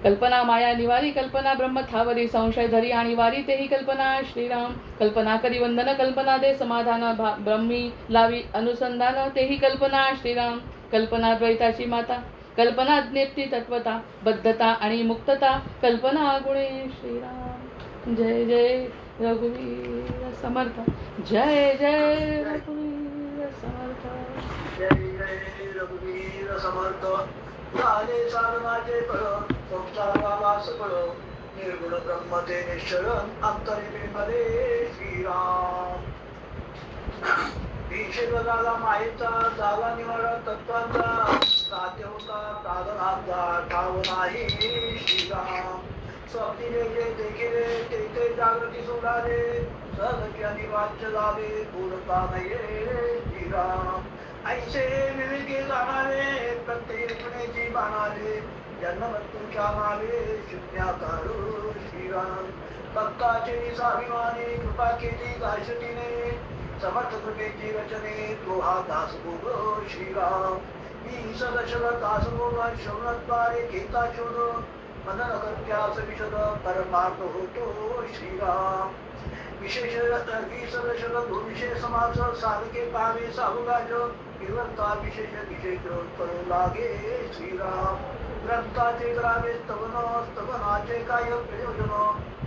कल्पना माया निवारी कल्पना ब्रह्म थावरी संशय धरी आणि वारी तेही कल्पना श्रीराम. कल्पना करी वंदन कल्पना दे समाधान ब्रह्मी लावी अनुसंधान तेही कल्पना श्रीराम. कल्पना द्वैताची माता कल्पना ज्ञप्ती तत्वता बद्धता आणि मुक्तता कल्पना गुणे श्रीराम. जय जय रघुवीर समर्थ. जय जय रघुवीर समर्थ. जय जय रघुवीर समर्थ. झाले साधनाचे फळ संसारावास फळ निर्गुण ब्रह्म ते निश्चळ अंतरिमध्ये श्रीराम. ईश्वर झाला मायेचा झाला निवाडा तत्वाचा साध्य होता साधनाचा ठाव नाही श्रीराम. स्वप्निले जे देखिले ते ते जागृती सोडाले सहज्ञानी वाच्य झाले पूर्णता नये श्रीराम. ऐसे विवेकी जाणारे प्रत्येक बाणाले जन्म मृत्यूच्या मागे शून्याकारू श्रीराम. भक्ताचे स्वाभिमानी कृपा केली दाशतीने समर्थ कृपेची वचने तो हा दास बोल श्रीराम. मी सदशव दास बोल शौनद्वारे घेता शोध मनन करत्यास विशद परमार्थ होतो श्रीराम. विशेष विशेष समास साधके पावे साहुराज विवर्ता विशेष विशेष करू लागे श्रीराम. ग्रंथाचे ग्रावे स्तवनाचे काय प्रयोजन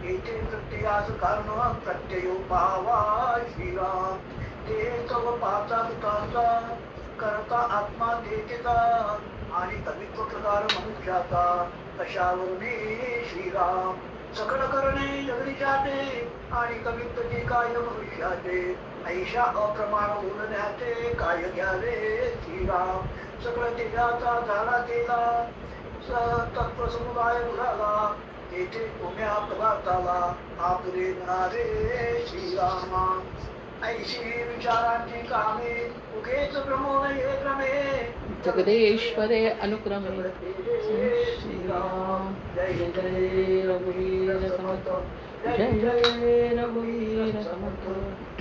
येथे प्रत्ययास कारण प्रत्ययो पावा श्रीराम. ते तव पाहता तुकाचा करता आत्मा देतेचा आणि कवित्व प्रकार मनुष्याचा कशावरुने श्रीराम. सकळ करणे जगदीशाचे आणि कवित्व काय मनुष्याचे ऐशा अप्रमाण बोलण्याचे काय घ्यावे श्रीराम. सकळ तेजाचा झाला तेला तत्व समुदाय उडाला तेथे तुम्या पदार्थाला आपले म्हणावे श्रीरामा. ऐशी विचारांची कामे उगेच भ्रमो हे भ्रमे जगदेश्वरे अनुक्रमे श्रीराम. जय जय रघुवीर समर्थ. जय जय रघुवीर समर्थ.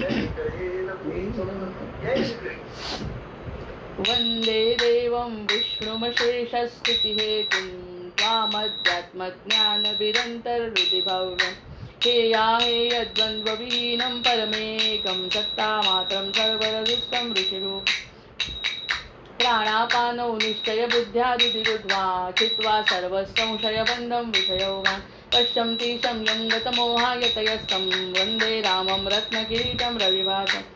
जय जय रघुवीर समर्थ. जय श्रीकृष्ण. वंदे देवं विष्णुमशेषस्थितिहेतुं त्वामध्यात्मज्ञानविरन्तरहृदि भव्यं हेयाहे यद्वन्द्वविहीनं परमेकं सत्तामात्रं सर्वरदुष्टं ऋषिरूप. प्राणापानौ निश्चयबुद्ध्यादिरुद्ध्वा चित्वा सर्वसंशयबन्धं विषयोगान् पश्यन्ति शम्यं गतमोहायतयस्थं वन्दे रामं रत्नकिरीटं रविभासम्.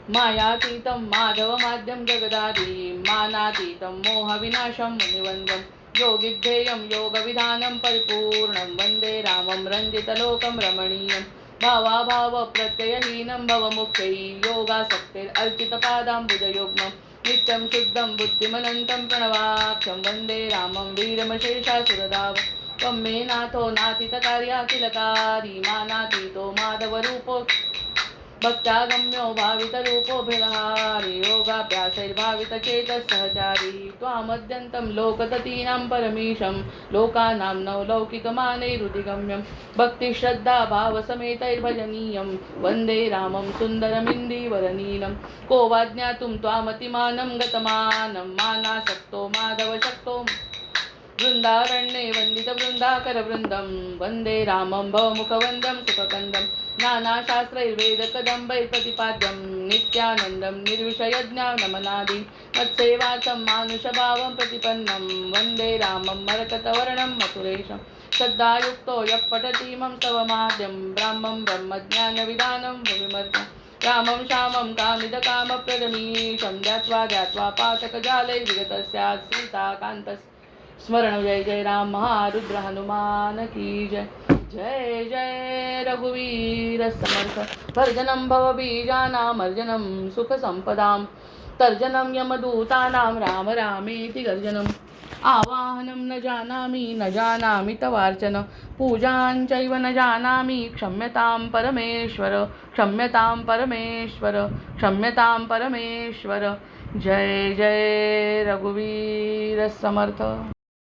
मायातीतं माधवमाद्यं जगदादि मानातीतं मोहविनाशं मुनिवन्द्यं योगिद्धेयं योगविधानं परिपूर्णं वन्दे रामं रञ्जितलोकं रमणीयं. भावाभावप्रत्ययहीनं भवमुक्तै योगासक्तिरर्चितपादाम्बुजयुग्मं नित्यं शुद्धं बुद्धिमनन्तं प्रणवाख्यं वन्दे रामं वीरमशेषासुरधावं. त्वं मे नाथो नातीतकार्याखिलकारी मानातीतो माधवरूपो भक्त्यागम्यो भावितरूपोऽभिलहारी योगाभ्यासैर्भावितचेतः त्वामद्यन्तं लोकततीनां परमीशं लोकानां नवलौकिकमानैरुदिगम्यं भक्तिश्रद्धा भावसमेतैर्भजनीयं वन्दे रामं सुन्दरमिन्दीवरनीलं. को वा ज्ञातुं त्वामतिमानं गतमानं मानासक्तो माधवशक्तो वृन्दारण्ये वन्दितवृन्दाकरवृन्दं वन्दे रामं भवमुखवन्दं सुखकन्दं नानाशास्त्रैर्वेदकदम्बैर्प्रतिपाद्यं नित्यानन्दं निर्विषयज्ञानमनादि मत्सेवाचं मानुषभावं प्रतिपन्नं वन्दे रामं मरकतवर्णं मथुरेशं. श्रद्धायुक्तो यः पठति मम स्तवमाद्यं ब्राह्मं ब्रह्मज्ञानविधानं भुविमर्त्यं रामं श्यामं कामिदकामप्रदमीशं ध्यात्वा पातकजालैर्विगतस्यात् सीताकान्तस्य स्मरण. जय जय राम महारुद्र हनुमान की जय. जय जय रघुवीर समर्थ. भर्जनं भवबीजानामर्जनं सुखसम्पदां तर्जनं यमदूतानां राम रामेति गर्जनम्. आवाहनं न जानामि तवार्चन पूजां चैव न जानामि क्षम्यतां परमेश्वर क्षम्यतां परमेश्वर क्षम्यतां परमेश्वर. जय जय रघुवीर समर्थ.